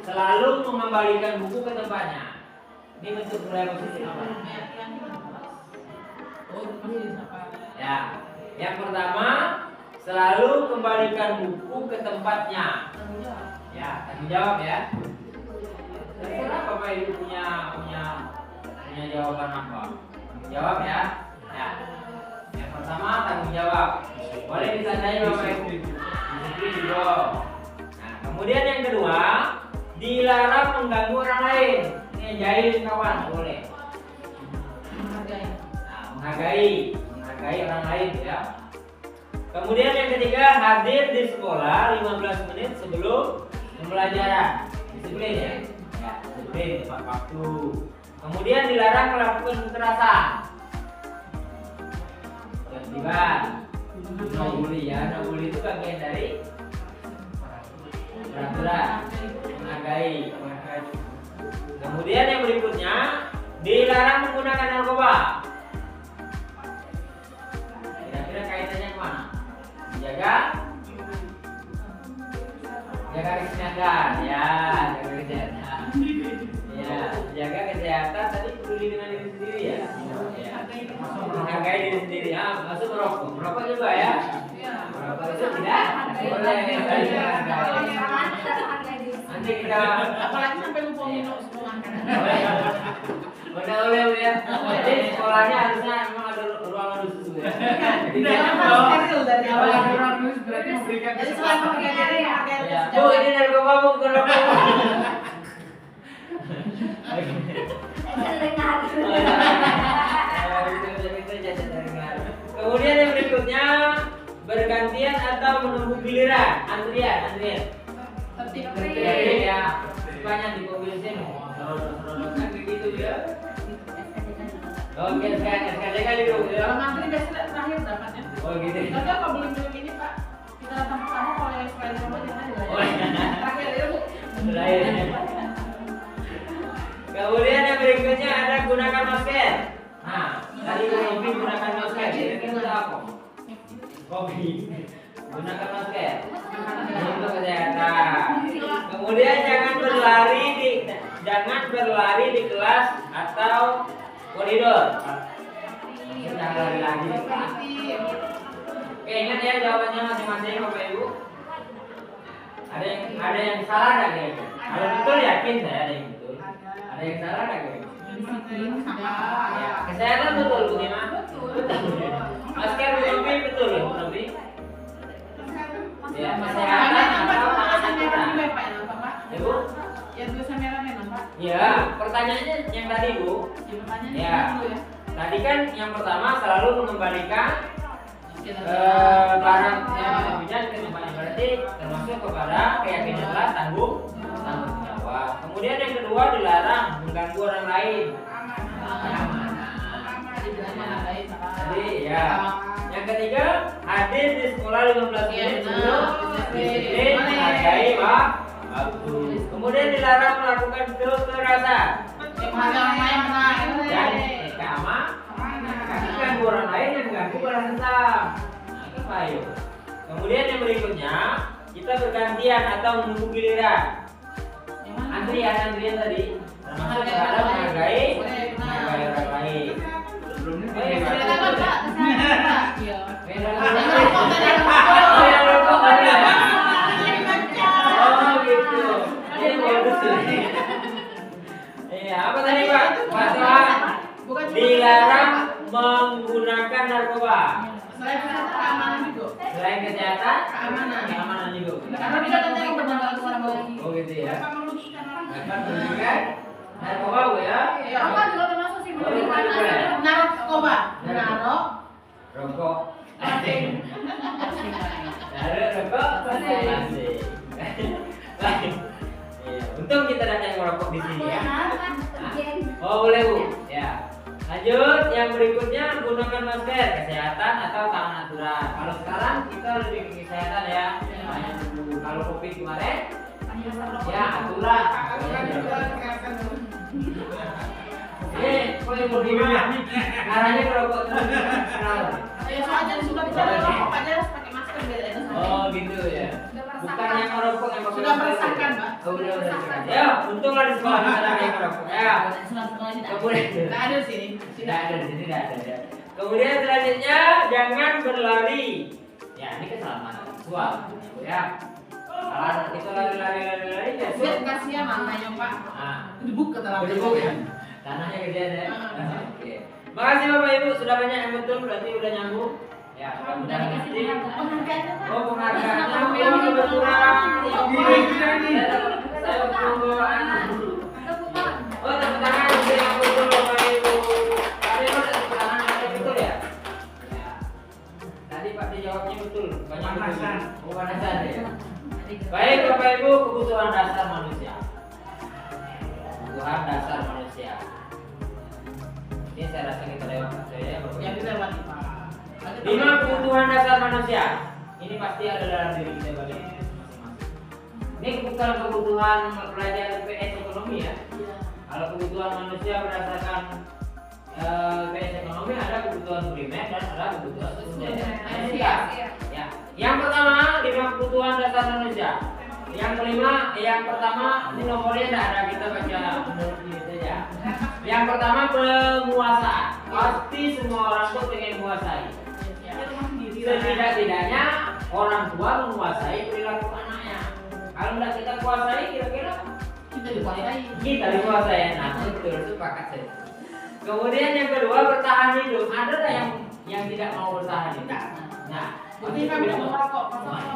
Selalu mengembalikan buku ke tempatnya. Ini bentuk budaya positif apa? Ya, yang pertama selalu kembalikan buku ke tempatnya. Ya, tanggung jawab ya. Terserah Bapak Ibu punya jawaban apa. Tanggung jawab ya. Ya. Yang pertama tanggung jawab. Boleh ditandai Bapak Ibu. Disiplin juga. Nah, kemudian yang kedua, dilarang mengganggu orang lain. Ngejailin kawan, boleh. Nah, menghargai orang lain ya. Kemudian yang ketiga, hadir di sekolah 15 menit sebelum pembelajaran. Disiplin ya. Ya, disiplin tepat waktu. Kemudian dilarang melakukan kekerasan. Ketertiban. No bully ya. No bully itu bagian dari peraturan. Menghargai. Kemudian yang berikutnya, dilarang menggunakan narkoba. Kira-kira kaitannya kemana? Jaga kesehatan ya, jaga kesehatan ya, jaga kesehatan tadi peduli dengan diri sendiri ya, menghargai diri sendiri ya, masuk merokok juga ya, merokok itu tidak boleh, nanti kita Apalagi sampai lupa minum semua udah boleh ya, jadi sekolahnya harusnya memang ada ruangan khusus ya. Dari awal orang nulis berarti memberikan kesempatan. Ya, Bu, ini dari bapak Bu, bukan rokok. Kemudian yang berikutnya, bergantian atau menunggu giliran, antrian. Jadi ya, banyak di mobil sini, kan begitu ya. Oke, SKDK kali dulu ya. Kalau ngantri biasanya terakhir dapatnya. Oh gitu. Tapi kalau belum minum ini Pak, kita datang pertama kalau yang sekali coba jangan Oh, dilayani. Terakhir ya Bu. Lain. Kemudian yang berikutnya ada gunakan masker. Nah, tadi kopi gunakan masker. Kira-kira itu apa? Kopi. Gunakan masker. Untuk kesehatan. Kemudian jangan berlari di kelas atau koridor. Jangan lari lagi. Oke, ingat ya jawabannya masing-masing Bapak Ibu. Ada yang salah nggak kayaknya? Kalau betul yakin saya ada yang betul. Ada yang salah nggak kayaknya? Ya, kesehatan betul Bu Nima. Betul. Masker Bu Novi betul ya Bu Novi. Ya, kesehatan atau tangan kita. Ibu? Yang tulisan merah Pak. Ya, pertanyaannya yang tadi Bu. Ya. Tadi kan yang pertama selalu mengembalikan barang yang dipinjam ke tempatnya, berarti termasuk kepada keyakinan jelas tanggung jawab. Kemudian yang kedua dilarang mengganggu orang lain. Jadi ya. Yang ketiga hadir di sekolah 15 menit sebelum disiplin menghargai waktu. Kemudian dilarang melakukan kekerasan. Dan ganggu orang lain yang mengganggu balas dendam. Nah, itu ayo. Kemudian yang berikutnya kita bergantian atau menunggu giliran. Antrian tadi termasuk terhadap menghargai orang lain. Oh gitu. Ini bagus ini. Iya, apa tadi Pak? Masalah dilarang menggunakan narkoba. Selain kesehatan keamanan juga. Selain kesehatan, Keamanan juga. Karena bisa ada yang berdampak ke orang lain. Oh gitu ya. Dapat merugikan orang lain. Dapat merugikan narkoba Bu ya. Rokok juga termasuk sih merugikan asal. Narkoba. Rokok. Rokok. Asik. Baik. Iya, untung kita ada yang merokok di sini ya. Oh boleh Bu. Ya. Lanjut, yang berikutnya gunakan masker, kesehatan atau tangan aturan. Kalau sekarang kita lebih ke kesehatan ya. Kalau Covid kemarin, ya aturan. Kok yang berdua arahnya ke rokok terus. Ya soalnya sudah bicara rokok aja harus pakai masker biar ada sama. Oh gitu ya. Bukan yang merokok yang pakai Sudah masker. meresahkan, Pak. Oh udah meresahkan. Ya, untunglah di sekolah kita ada yang merokok. Ya. Kemudian Tidak ada sini. tidak ada di sini, tidak ada. Kemudian selanjutnya jangan berlari. Ya, ini keselamatan seksual. Ya. Kalau kita lari ya. Biar kasihan mamanya Pak. Nah, Debuk kata lama. berdebuk ya. Tanahnya gedean ya. Oke. Makasih Bapak Ibu sudah banyak yang betul, berarti udah nyambung. Ya, mudah ngerti. Oh, penghargaannya yang kebetulan. Saya tunggu. Oh, tepuk tangan yang betul Bapak Ibu. Tadi tepuk tangan yang betul ya? Ya. Tadi Pak dijawabnya betul. Banyak betul. Oh, panasan ya. Baik Bapak Ibu, kebutuhan dasar manusia. Kebutuhan dasar manusia. Ini saya rasa kita lewat ya Bapak Yang Ibu. dilewati Pak. 5 kebutuhan dasar manusia. Ini pasti ada dalam diri kita masing-masing. Ini bukan kebutuhan pelajaran PS ekonomi ya. Kalau kebutuhan manusia berdasarkan PS ekonomi ada kebutuhan primer dan ada kebutuhan sekunder. Ya. Yang pertama 5 kebutuhan dasar manusia. Yang kelima, yang pertama ini nomornya tidak ada, kita baca menurut ini saja. Yang pertama penguasaan. Pasti semua orang tuh pengen menguasai. Setidak-tidaknya orang tua menguasai perilaku anaknya. Kalau tidak kita kuasai, kira-kira Kita dikuasai. kita dikuasai. Nah, betul, sepakat saya. Kemudian yang kedua bertahan hidup. Ada nggak yang tidak mau bertahan hidup? Nah, Jadi kami tidak merokok,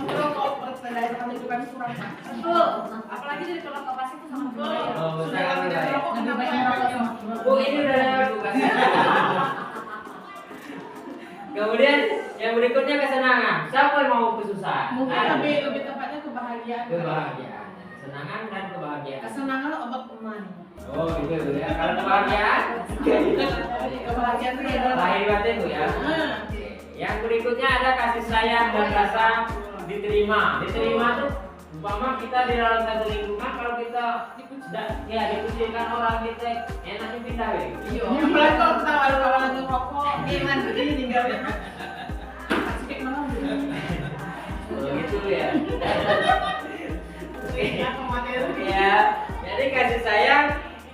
merokok bertanda kami itu kan kurang. Betul. Apalagi dari kalau kopas itu sangat berbahaya. Oh, Sudah sangat kami tidak berbahaya. merokok, kenapa yang merokok sama? Bu, ini udah lewat bukan? Kemudian yang berikutnya kesenangan. Siapa yang mau kesusahan? Mungkin Nah, lebih tepatnya kebahagiaan. kebahagiaan. Kesenangan dan kebahagiaan. Kesenangan obat peman. Oh, gitu ya. Kalau kebahagiaan, Kebahagiaan itu adalah lahir batin Bu ya. Yang berikutnya ada kasih sayang dan rasa diterima. Diterima tuh umpama kita di dalam satu lingkungan, kalau kita dikucilkan orang, kita enaknya pindah ya. Iya, apalagi kalau kita kawan lagi rokok, dia mandiri tinggalnya. Kasih kayak mana dulu? Begitu ya. Ya, materi. Ya, jadi kasih sayang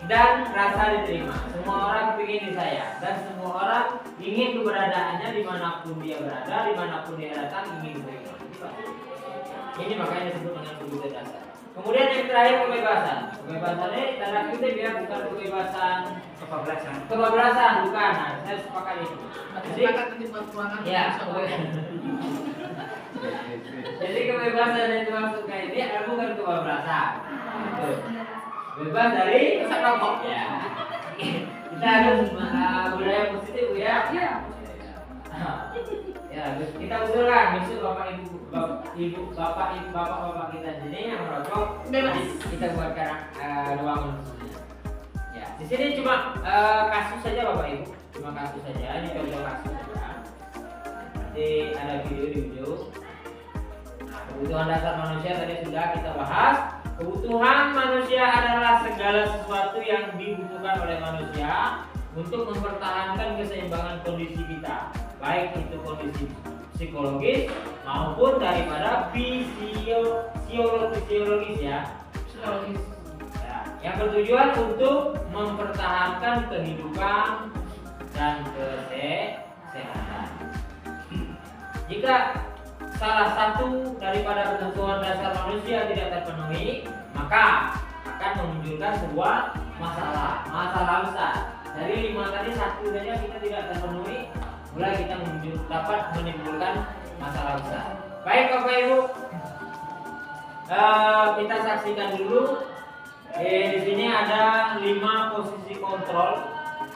dan rasa diterima. Semua orang ingin disayang dan semua orang ingin keberadaannya dimanapun dia berada, dimanapun dia datang ingin diterima. Ini makanya disebut dengan kebutuhan dasar. Kemudian yang terakhir kebebasan. Kebebasan ini tanda kutip ya, bukan kebebasan kebablasan bukan. Nah, saya sepakat itu. Jadi, Sepakat nanti buat ruangan. ya, jadi kebebasan yang dimaksudkan ini adalah bukan kebablasan. Betul. Bebas dari Asap rokok. Ya. Kita harus budaya positif Bu ya. Iya. Ya, kita usulkan besok bapak kita sini yang merokok Bebas. kita buatkan ruangan khususnya. Ya, di sini cuma kasus saja Bapak Ibu, cuma kasus saja, ini contoh kasus saja. Nanti ada video. Nah, kebutuhan dasar manusia tadi sudah kita bahas. Kebutuhan manusia adalah segala sesuatu yang dibutuhkan oleh manusia untuk mempertahankan keseimbangan kondisi kita, baik itu kondisi psikologis maupun daripada fisiologis ya. Psikologis. Ya, yang bertujuan untuk mempertahankan kehidupan dan kesehatan. Jika salah satu daripada kebutuhan dasar manusia tidak terpenuhi, maka akan memunculkan sebuah masalah besar. Dari 5 tadi 1 saja kita tidak terpenuhi, mulai kita dapat menimbulkan masalah besar. Baik Bapak Ibu, kita saksikan dulu. Di sini ada 5 posisi kontrol.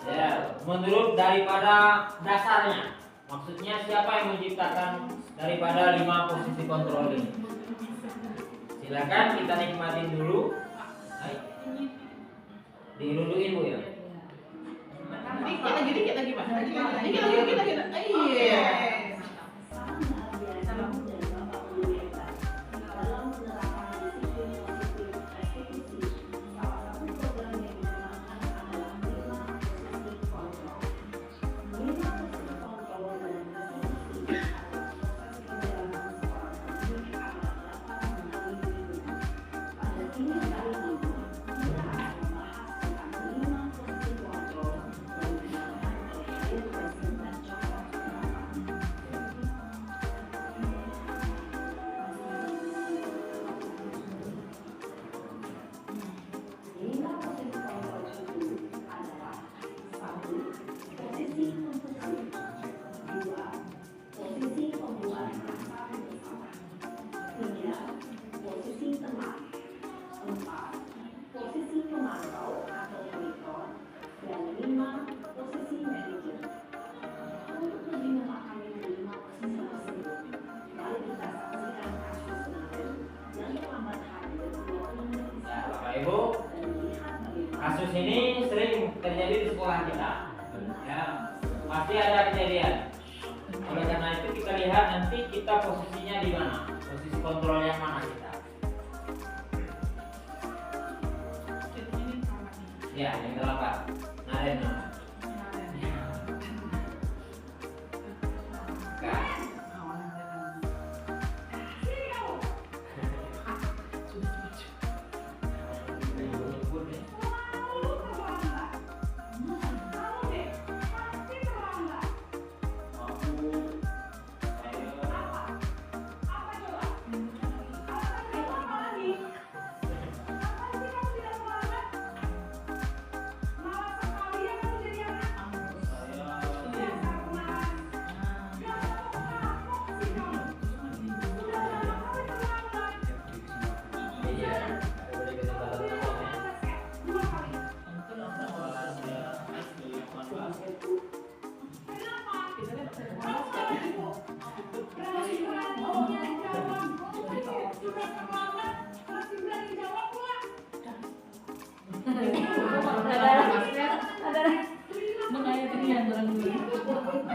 Ya, menurut daripada dasarnya. Maksudnya siapa yang menciptakan daripada 5 posisi kontrol ini? Silakan kita nikmatin dulu. Dirundukin Bu ya. Dikit lagi Pak. Dikit lagi. Iya. teman. 4. Posisi pemantau atau monitor. Dan 5. Posisi manajer. Untuk lebih memahami kelima posisi tersebut, mari kita saksikan kasus kemarin yang terlambat hadir 20 menit di Nah, sekolah Bapak Ibu, dan lihat bagaimana kasus ini sering terjadi di sekolah kita. Ya, pasti ada kejadian. Oleh karena itu kita lihat nanti kita posisinya di mana, posisi kontrol yang mana kita. Ya, yang terlambat. Naren nama.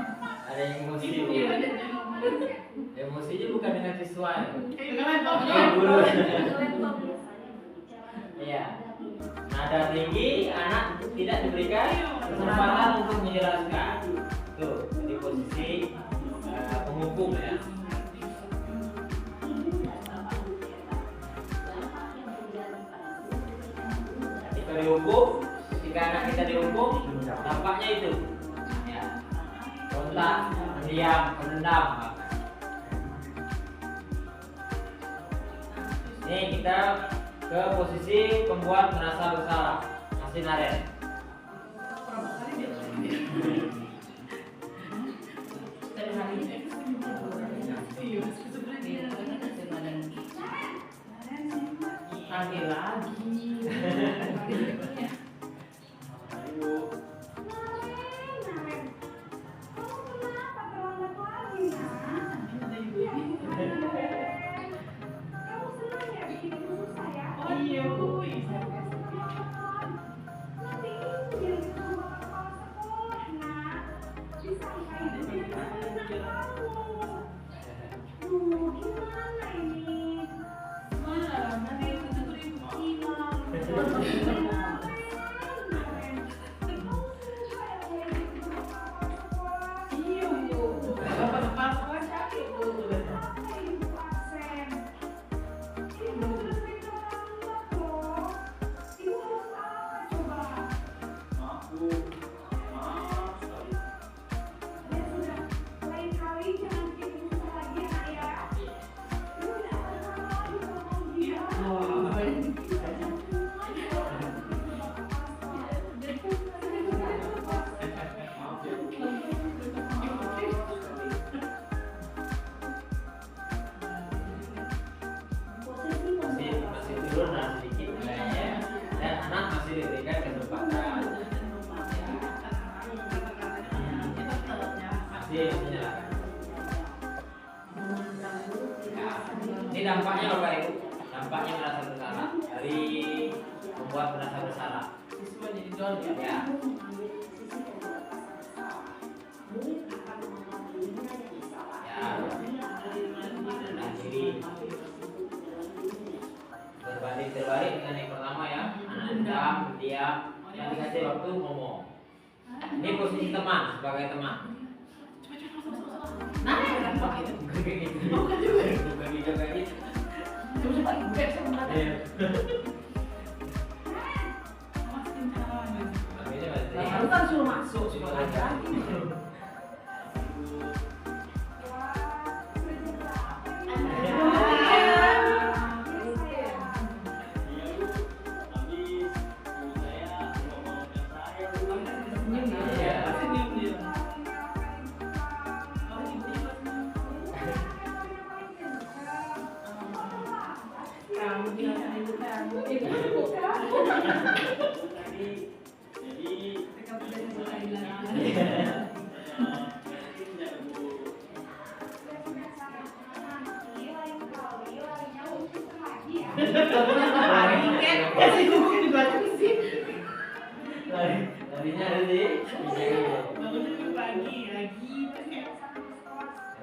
Nah, ada yang emosi. Emosinya bukan dengan siswa. Iya. Nada tinggi, anak tidak diberikan kesempatan untuk menjelaskan. Tuh, di posisi penghukum ya. Ketika dihukum, ketika anak kita dihukum, dampaknya itu. Ya. Kontak, diam, menendam. Ini kita ke posisi pembuat merasa bersalah. Masih Naren. Masih turun sedikit nilainya dan anak masih diberikan kesempatan. Masih menjelaskan. Ini dampaknya Bapak Ibu, dampaknya merasa bersalah dari membuat merasa bersalah. Siswa jadi down ya. Ya. Nah, jadi terbalik dengan yang pertama ya, anak diam, diam, dan dikasih waktu ngomong. Ini posisi teman, sebagai teman. Nah, kenapa gitu? Bukan kayak gitu. Bukan juga kayak gitu. Coba gue sebenarnya. Iya. Lalu kan suruh masuk, suruh lagi-lagi. dia bukan. Ibu bukan. Jadi Mereka berdua suka hilang. Hari kan kasih ngomong di belakang sih. Larinya ada di Bangunnya pagi lagi.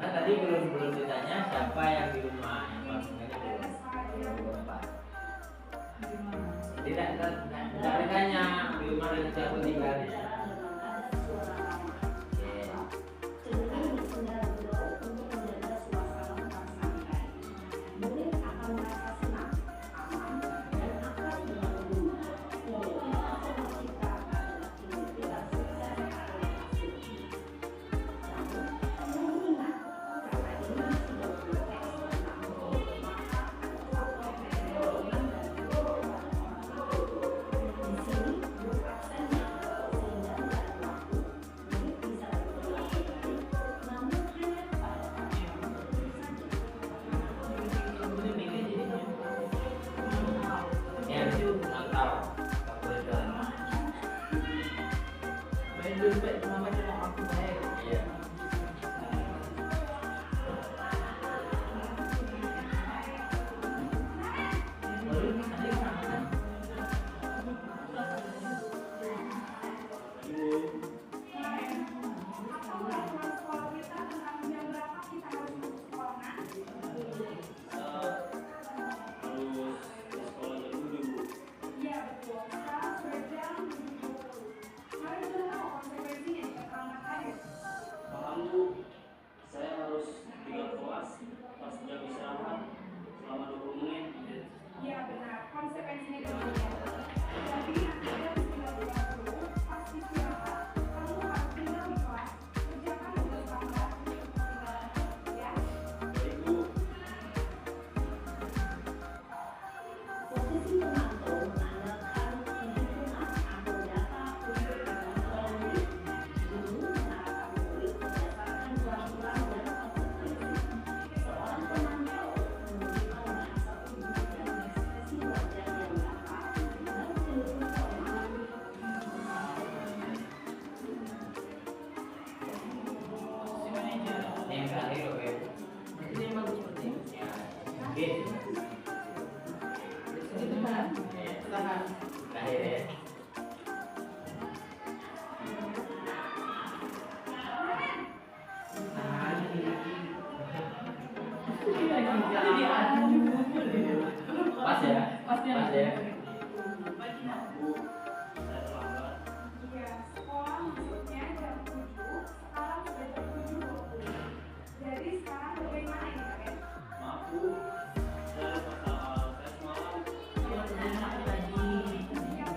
karena tadi belum ditanya siapa yang di rumah yang makanya belum empat. Tidak ditanya di rumah dengan siapa tinggalnya. Cenderung bersendak gurau untuk menjaga suasana tetap santai. Murid akan merasa senang, aman, dan akan bergabung. Murid yang akan menciptakan adalah identitas sukses atau berhasil. Namun, perlu diingat, karena ini sudah berteks tentang maka ada faktor keterampilan dan keterampilan orang itu. Di sini, absennya sehingga tidak ada waktu, murid bisa berperilaku baik, namun hanya pada pasien tertentu saja. Ya itu Natal. Tak boleh jalan. Main dulu baik cuma baca aku baik. Iya. harus ke sekolah jam 7 Bu. Iya betul, sekarang sudah jam 7.20. Kalian sudah tahu konsekuensinya jika terlambat hadir? Paham Bu, saya harus tinggal kelas pas jam istirahat selama 20 menit. Iya benar, konsekuensinya demikian. Jadi nanti jam 9.30 pas istirahat, kamu harus tinggal di kelas. Kerjakan tugas lambat untuk ketinggalan. Ya? Baik Bu. Posisi pemantau mengandalkan penghitungan atau data untuk pemantauan murid. Guru mengarahkan murid berdasarkan peraturan dan konsekuensi. Seorang pemantau menunjukkan bahasa tubuh dan ekspresi wajah yang datar dan cenderung formal. Yang terakhir oke. Ini yang bagus seperti ini. Ya. Oke. Ini benar. Ya. Tahan. Terakhir ya. Jadi aduh. Pas ya. Pas ya. Pas ya. Maaf Bu, saya terlambat. Iya, sekolah masuknya jam 7, sekarang sudah jam 7.20. Jadi sekarang bagaimana ini kalian? Maaf Bu, saya lupa soal tes malam. Kalau terjadi lagi. Yang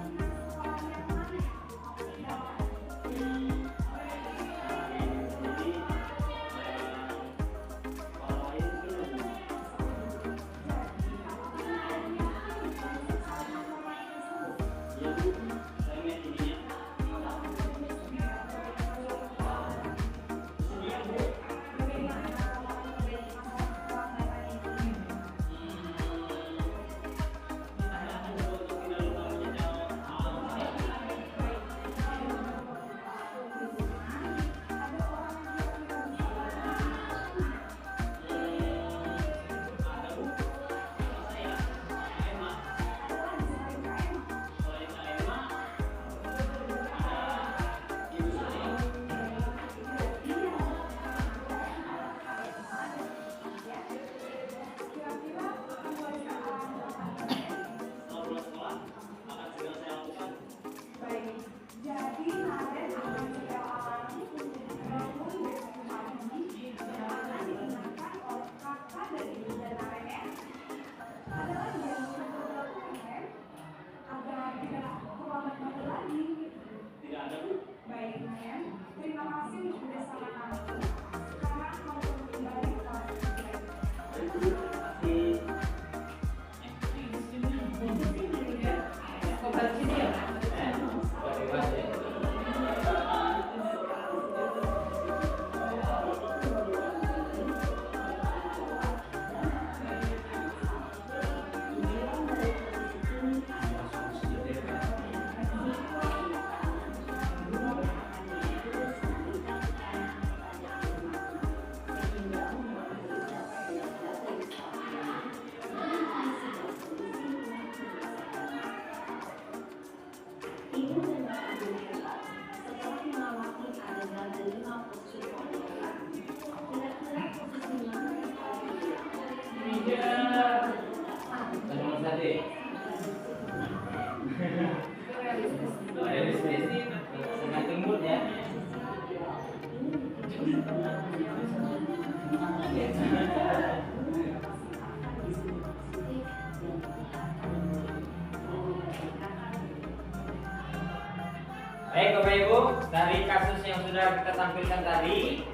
Ibu, dari kasus yang sudah kita tampilkan tadi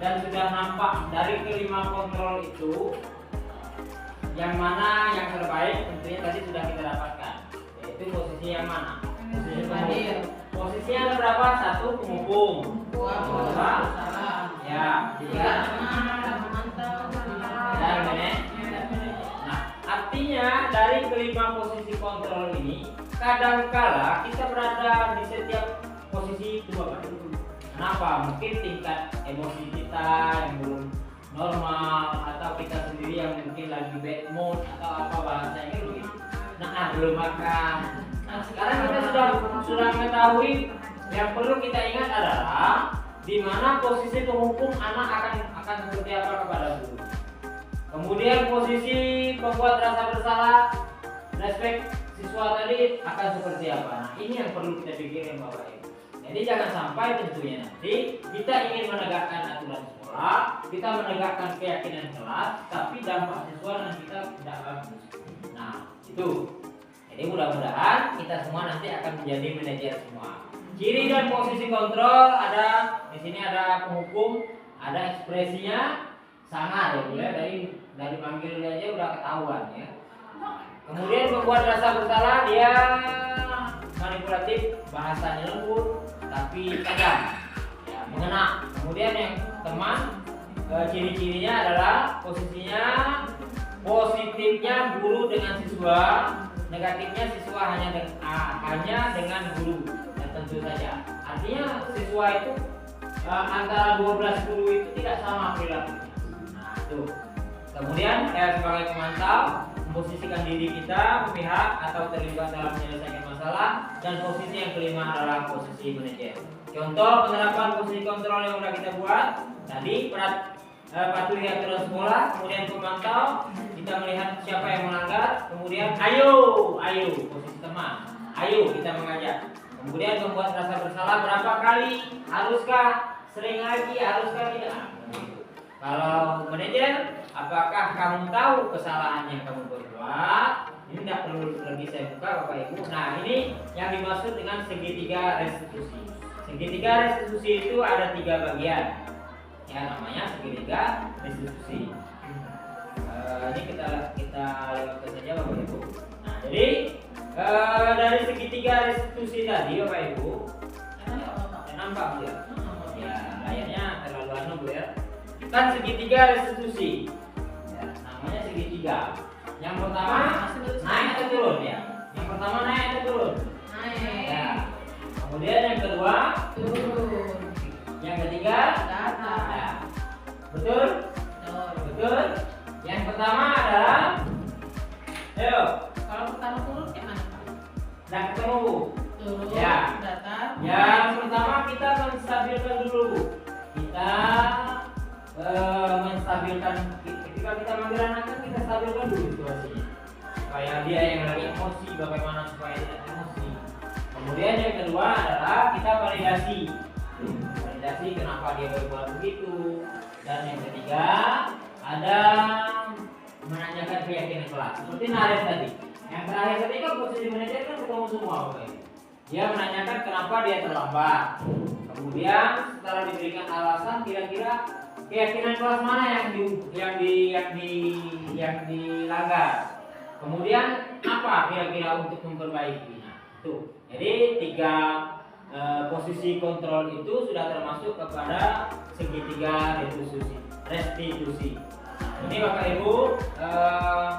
dan sudah nampak dari kelima kontrol itu, yang mana yang terbaik tentunya tadi sudah kita dapatkan, yaitu posisi yang mana? Posisi penghubung. Posisinya ada berapa? 1 penghubung, 2 ya, 3 dan nah, artinya dari kelima posisi kontrol ini kadangkala kita berada di setiap posisi itu Bapak Ibu. Kenapa? Mungkin tingkat emosi kita yang belum normal, atau kita sendiri yang mungkin lagi bad mood atau apa bahasanya begitu. Nah, belum makan. Nah, sekarang kita sudah mengetahui, yang perlu kita ingat adalah di mana posisi penghubung anak akan seperti apa kepada guru. Kemudian posisi pembuat rasa bersalah, respek siswa tadi akan seperti apa. Nah, ini yang perlu kita pikirin Bapak Ibu. Jadi jangan sampai tentunya nanti kita ingin menegakkan aturan sekolah, kita menegakkan keyakinan kelas, tapi dampak siswa dan kita tidak bagus. Nah, itu. Jadi mudah-mudahan kita semua nanti akan menjadi manajer semua. Ciri dan posisi kontrol ada di sini, ada penghubung, ada ekspresinya sangat ya Bu ya, dari manggilnya aja udah ketahuan ya. Kemudian membuat rasa bersalah, dia manipulatif, bahasanya lembut tapi tajam ya, mengena. Kemudian yang teman, ciri-cirinya adalah posisinya positifnya guru dengan siswa, negatifnya siswa hanya dengan guru. Dan tentu saja artinya siswa itu antara 12 guru itu tidak sama perilakunya. Nah itu. Kemudian sebagai pemantau, memposisikan diri kita memihak atau terlibat dalam menyelesaikan masalah. Dan posisi yang kelima adalah posisi manajer. Contoh penerapan posisi kontrol yang sudah kita buat tadi, patuhi aturan sekolah, kemudian pemantau, kita melihat siapa yang melanggar, kemudian ayo posisi teman, ayo kita mengajak. Kemudian membuat rasa bersalah, berapa kali, haruskah, sering lagi, haruskah tidak. Kalau manajer, apakah kamu tahu kesalahan yang kamu berbuat? Ini tidak perlu lagi saya buka Bapak Ibu. Nah ini yang dimaksud dengan segitiga restitusi. Segitiga restitusi itu ada 3 bagian. Ya namanya segitiga restitusi. Ini kita lewatkan saja Bapak Ibu. Nah jadi dari segitiga restitusi tadi Bapak Ibu, nampak Bu ya? Ya layarnya terlalu anu Bu ya. Kan segitiga restitusi ya, namanya segitiga. Yang pertama naik atau turun ya? Yang pertama naik atau turun? Naik. Ya. Kemudian yang kedua Turun. Yang ketiga Datar. ya. Betul? Betul. Yang pertama adalah, ayo. Kalau pertama turun kayak mana Pak? Nah ketemu Bu. Turun. Ya. Datar. Yang pertama kita menstabilkan dulu Bu. Kita menstabilkan, ketika kita manggil anak kan kita stabilkan dulu situasinya supaya dia yang lagi emosi, bagaimana supaya tidak emosi. Kemudian yang kedua adalah kita validasi kenapa dia berbuat begitu. Dan yang ketiga ada menanyakan keyakinan kelas seperti Nares tadi. Yang terakhir ketika posisi manajer kan ketemu semua Bapak. Dia menanyakan kenapa dia terlambat. Kemudian setelah diberikan alasan, kira-kira keyakinan kelas mana yang dilanggar. Kemudian apa kira-kira untuk memperbaikinya. Tuh. Jadi 3 posisi kontrol itu sudah termasuk kepada segitiga restitusi. Ini Bapak Ibu,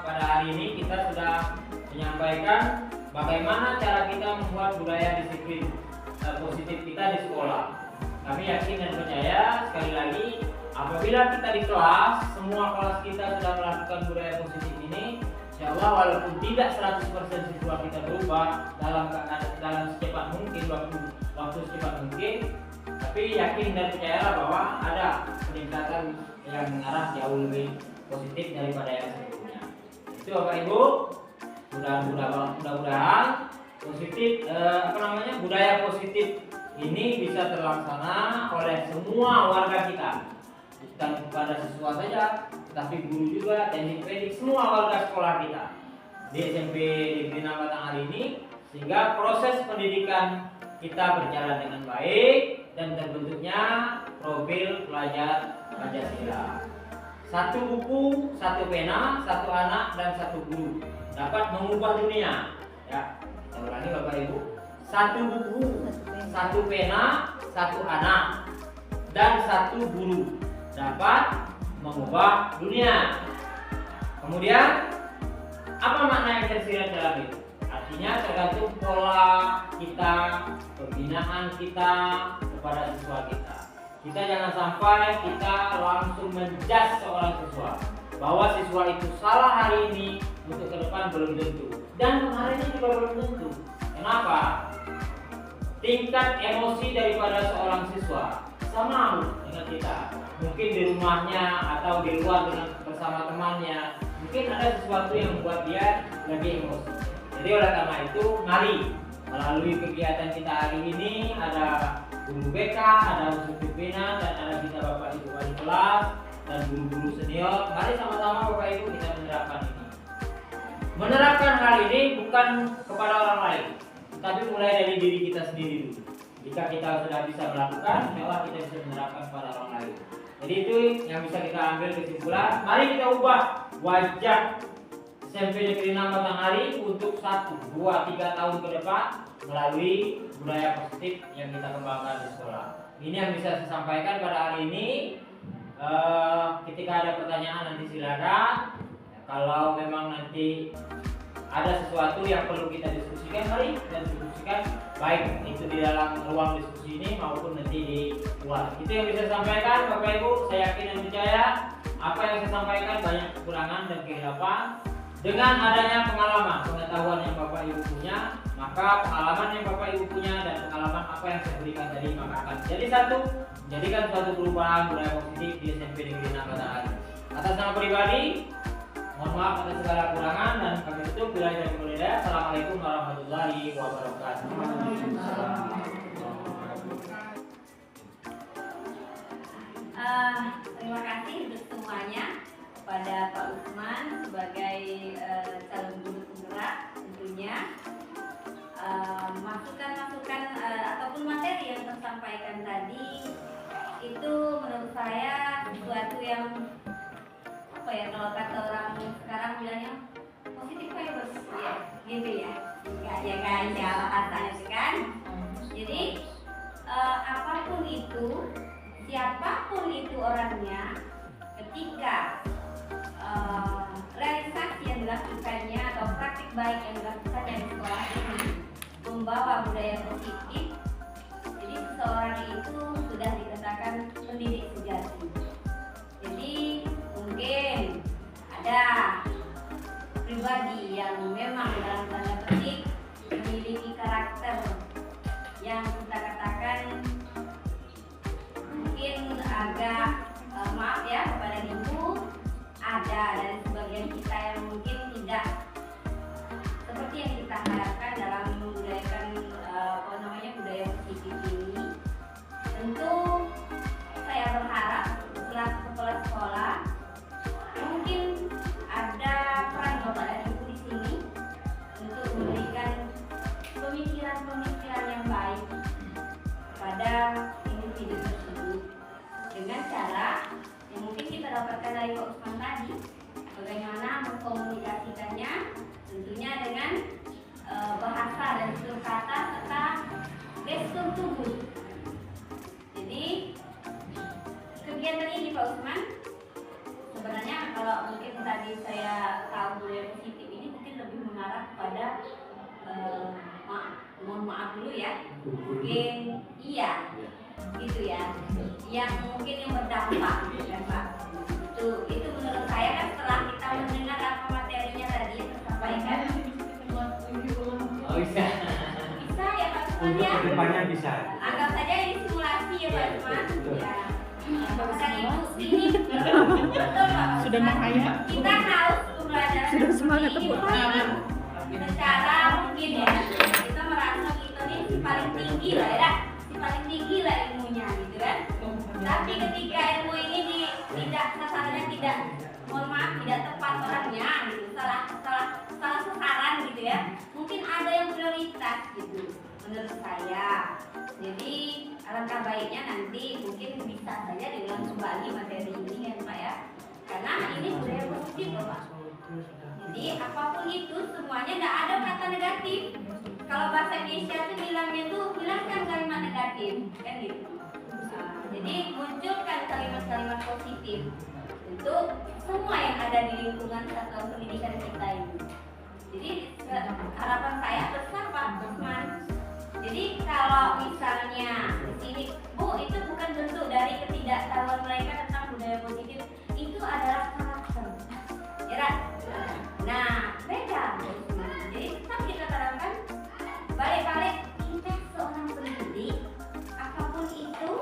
pada hari ini kita sudah menyampaikan bagaimana cara kita membuat budaya disiplin positif kita di sekolah. Kami yakin dan percaya sekali lagi, apabila kita di kelas, semua kelas kita sudah melakukan budaya positif ini, insya Allah walaupun tidak 100% siswa kita berubah dalam secepat mungkin, waktu secepat mungkin, tapi yakin dan percayalah bahwa ada peningkatan yang mengarah jauh lebih positif daripada yang sebelumnya. Itu Bapak Ibu, mudah-mudahan positif budaya positif ini bisa terlaksana oleh semua warga kita, bukan kepada siswa saja, tapi guru juga, teknik-teknik, semua warga sekolah kita di SMP Negeri 6 Batang hari ini, sehingga proses pendidikan kita berjalan dengan baik dan terbentuknya profil pelajar Pancasila. Satu buku, satu pena, satu anak dan satu guru dapat mengubah dunia. Ya, kita ulangi Bapak Ibu. Satu buku, satu pena, satu anak dan satu guru dapat mengubah dunia. Kemudian apa makna yang tersirat dalam itu? Artinya tergantung pola kita, pembinaan kita kepada siswa kita. Kita jangan sampai kita langsung menjudge seorang siswa bahwa siswa itu salah hari ini, untuk ke depan belum tentu. Dan kemarin juga belum tentu. Kenapa? Tingkat emosi daripada seorang siswa sama dengan kita. Mungkin di rumahnya atau di luar dengan bersama temannya, mungkin ada sesuatu yang membuat dia lebih emosi. Jadi oleh karena itu, mari melalui kegiatan kita hari ini ada guru BK, ada unsur pimpinan, dan ada kita Bapak Ibu wali kelas dan guru-guru senior. Mari sama-sama Bapak Ibu kita menerapkan ini. Menerapkan hal ini bukan kepada orang lain, tapi mulai dari diri kita sendiri dulu. Jika kita sudah bisa melakukan, insya kita bisa menerapkan kepada orang lain. Jadi itu yang bisa kita ambil kesimpulan. Mari kita ubah wajah SMP Negeri 6 Batanghari untuk 1, 2, 3 tahun ke depan melalui budaya positif yang kita kembangkan di sekolah. Ini yang bisa saya sampaikan pada hari ini. Ketika ada pertanyaan nanti silakan. Kalau memang nanti ada sesuatu yang perlu kita diskusikan, mari kita diskusikan, baik itu di dalam ruang diskusi ini maupun nanti di luar. Itu yang bisa saya sampaikan Bapak Ibu. Saya yakin dan percaya apa yang saya sampaikan banyak kekurangan dan kehilafan. Dengan adanya pengalaman, pengetahuan yang Bapak Ibu punya, maka pengalaman yang Bapak Ibu punya dan pengalaman apa yang saya berikan tadi, maka akan jadi satu, menjadikan suatu perubahan budaya positif di SMP Negeri 6 Batanghari. Atas nama pribadi, mohon maaf atas segala kekurangan dan kami tutup. Bila ada kemudian, assalamualaikum warahmatullahi wabarakatuh. Terima kasih untuk semuanya pada Pak Usman sebagai calon guru penggerak. Tentunya masukan-masukan ataupun materi yang tersampaikan tadi itu menurut saya sesuatu yang apa ya, kalau kata orang sekarang bilangnya positive vibes ya, gitu ya, ya kan, ya katanya kan. Jadi apapun itu, siapapun itu orangnya, ketika realisasi yang dilakukannya atau praktik baik yang dilakukannya di sekolah ini membawa budaya positif, jadi seseorang itu sudah dikatakan pendidik sejati. Jadi mungkin ada pribadi yang memang dalam tanda petik memiliki karakter yang kita katakan mungkin agak maaf ya kepada ibu, ada dari sebagian kita yang mungkin tidak seperti yang kita harapkan dalam membudayakan budaya positif ini. Tentu saya berharap selaku kepala sekolah mungkin ada peran Bapak dan Ibu di sini untuk memberikan pemikiran-pemikiran yang baik kepada individu tersebut dengan cara yang mungkin kita dapatkan dari Pak Usman tadi, bagaimana mengkomunikasikannya tentunya dengan bahasa dan tutur kata serta gestur tubuh. Jadi kegiatan ini Pak Usman sebenarnya kalau mungkin tadi saya tahu budaya positif ini mungkin lebih mengarah kepada mohon maaf dulu ya, mungkin iya gitu ya, yang mungkin yang berdampak kan Pak. Itu menurut saya kan setelah kita mendengar apa materinya tadi yang tersampaikan. Oh bisa Ya Pak Usman ya. Kedepannya bisa. Anggap saja ini simulasi ya Pak Usman. Ya. Bahkan Ibu ini betul Pak. Sudah menghayal. Kita harus belajar. Sudah semangat tepuk tangan. Secara mungkin ya kita merasa kita ini si paling tinggi lah ya, si paling tinggi lah ilmunya gitu kan. Tapi ketika ilmu ini tidak sasarannya tidak, mohon maaf, tidak tepat orangnya gitu, salah sasaran gitu ya, mungkin ada yang prioritas gitu. menurut saya. Jadi alangkah baiknya nanti mungkin bisa saja diulang kembali materi ini ya Pak ya, karena ini budaya positif loh Pak. Jadi apapun itu semuanya tidak ada kata negatif. Kalau bahasa Indonesia itu bilangnya tuh hilangkan kalimat negatif kan gitu. Jadi munculkan kalimat-kalimat positif untuk semua yang ada di lingkungan satuan pendidikan kita ini. Jadi harapan saya besar Pak Usman. Jadi kalau misalnya di sini Bu, itu bukan bentuk dari ketidaktahuan mereka tentang budaya positif, itu adalah karakter. Ya kan? Nah, beda. Jadi tetap kita terangkan balik-balik kita seorang pendidik, apapun itu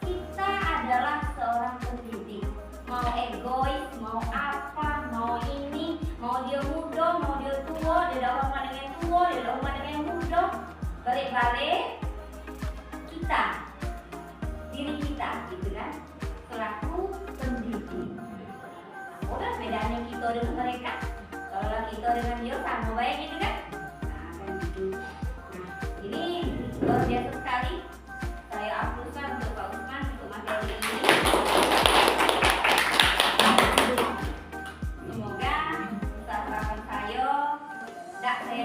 kita adalah seorang pendidik. Mau egois, mau apa, mau ini, mau dia muda, mau dia tua, dia dah hormat dengan tua, dia dah hormat dengan muda. Balik-balik kita, diri kita gitu kan, selaku pendidik. Udah bedanya kita dengan mereka. Kalau kita dengan dia sama baik gitu kan. Nah kan gitu. Nah ini luar biasa sekali. Saya apresiasi untuk Pak Usman untuk materi ini. Semoga harapan saya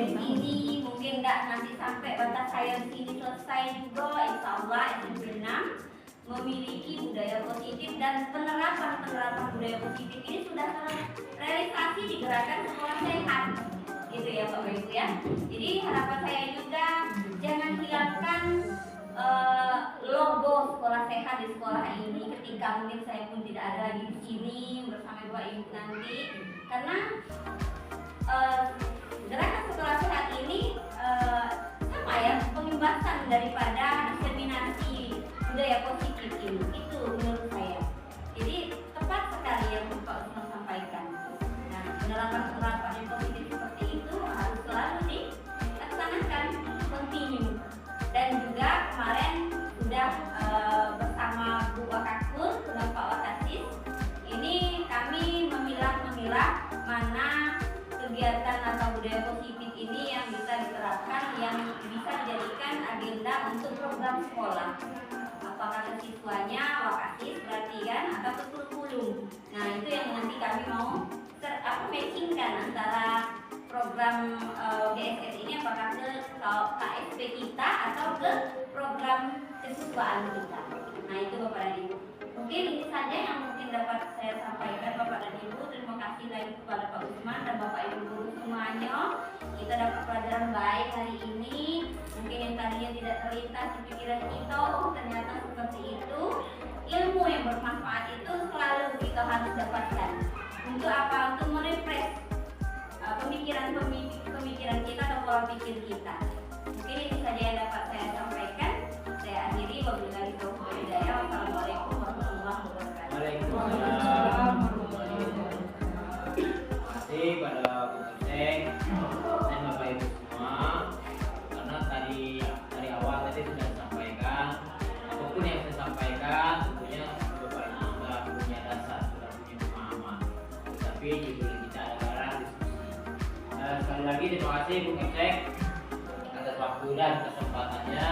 di sini, mungkin tidak nanti sampai batas saya di sini selesai juga. Insya Allah SMP 6 memiliki budaya positif dan penerapan budaya positif ini sudah terrealisasi di gerakan sekolah sehat, gitu ya Bapak Ibu ya. Jadi harapan saya juga jangan hilangkan logo sekolah sehat di sekolah ini ketika mungkin saya pun tidak ada lagi di sini bersama Bapak Ibu nanti, karena gerakan sekolah sehat ini sama ya, pengimbasan daripada diseminasi budaya positif ini, itu menurut saya. Jadi tepat sekali yang Pak Usman sampaikan. Nah, penerapan yang positif seperti itu harus selalu dilaksanakan, continue. Dan juga kemarin sudah bersama Bu Wakakur dan Pak Wakasis, ini kami memilah mana kegiatan atau budaya positif ini yang bisa diterapkan, yang bisa dijadikan agenda untuk program sekolah. Apakah ke siswanya, Wakasis, berarti kan, atau ke kurikulum. Nah itu yang nanti kami mau matchingkan antara program DSS ini, apakah ke KSP kita atau ke program kesiswaan kita. Nah itu Bapak dan Ibu. Mungkin ini saja yang mungkin dapat saya sampaikan Bapak dan Ibu. Terima kasih lagi kepada Pak Usman dan Bapak Ibu guru semuanya. Kita dapat pelajaran baik hari ini. Mungkin yang tadinya tidak terlintas di pikiran kita, oh ternyata seperti itu. Ilmu yang bermanfaat itu selalu kita harus dapatkan. Untuk apa? Untuk merefresh pemikiran kita atau pola pikir kita. Mungkin ini saja yang dapat saya sampaikan. Saya akhiri, wabillahi taufiq wal hidayah. Wassalamualaikum warahmatullahi wabarakatuh. Waalaikumsalam. Terima kasih pada Bu Ceng dan Bapak Ibu semua, karena dari awal tadi sudah disampaikan, apapun yang saya sampaikan tentunya Bapak Ibu sudah punya dasar, sudah punya pemahaman, tapi diberi kita ada cara diskusi. Sekali lagi terima kasih Bu Ceng atas waktu dan kesempatannya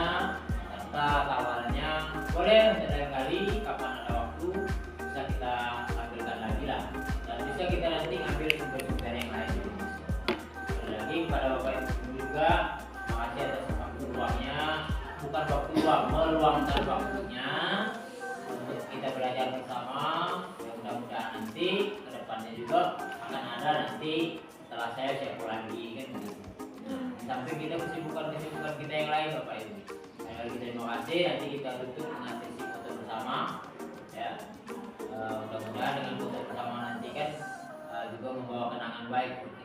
serta tawarannya. Boleh lain kali kapan ada waktu bisa kita ambilkan lagi lah, dan bisa kita nanti ambil sumber-sumber yang lain. Sekali lagi kepada Bapak Ibu juga makasih atas waktu luangnya, bukan waktu luang, meluangkan waktunya untuk kita belajar bersama. Ya, mudah-mudahan nanti kedepannya juga akan ada nanti setelah saya pulang lagi kan begitu. Sampai kita kesibukan kita yang lain Bapak Ibu. Sekali lagi terima kasih. Nanti kita tutup dengan sesi foto bersama. Ya, mudah-mudahan dengan foto bersama nanti kan juga membawa kenangan baik gitu.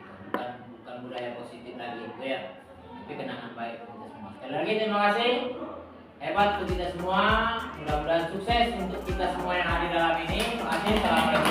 Bukan budaya positif lagi itu ya, tapi kenangan baik untuk kita semua. Sekali lagi terima kasih. Hebat untuk kita semua. Mudah-mudahan sukses untuk kita semua yang hadir dalam ini. Terima kasih. Assalamualaikum.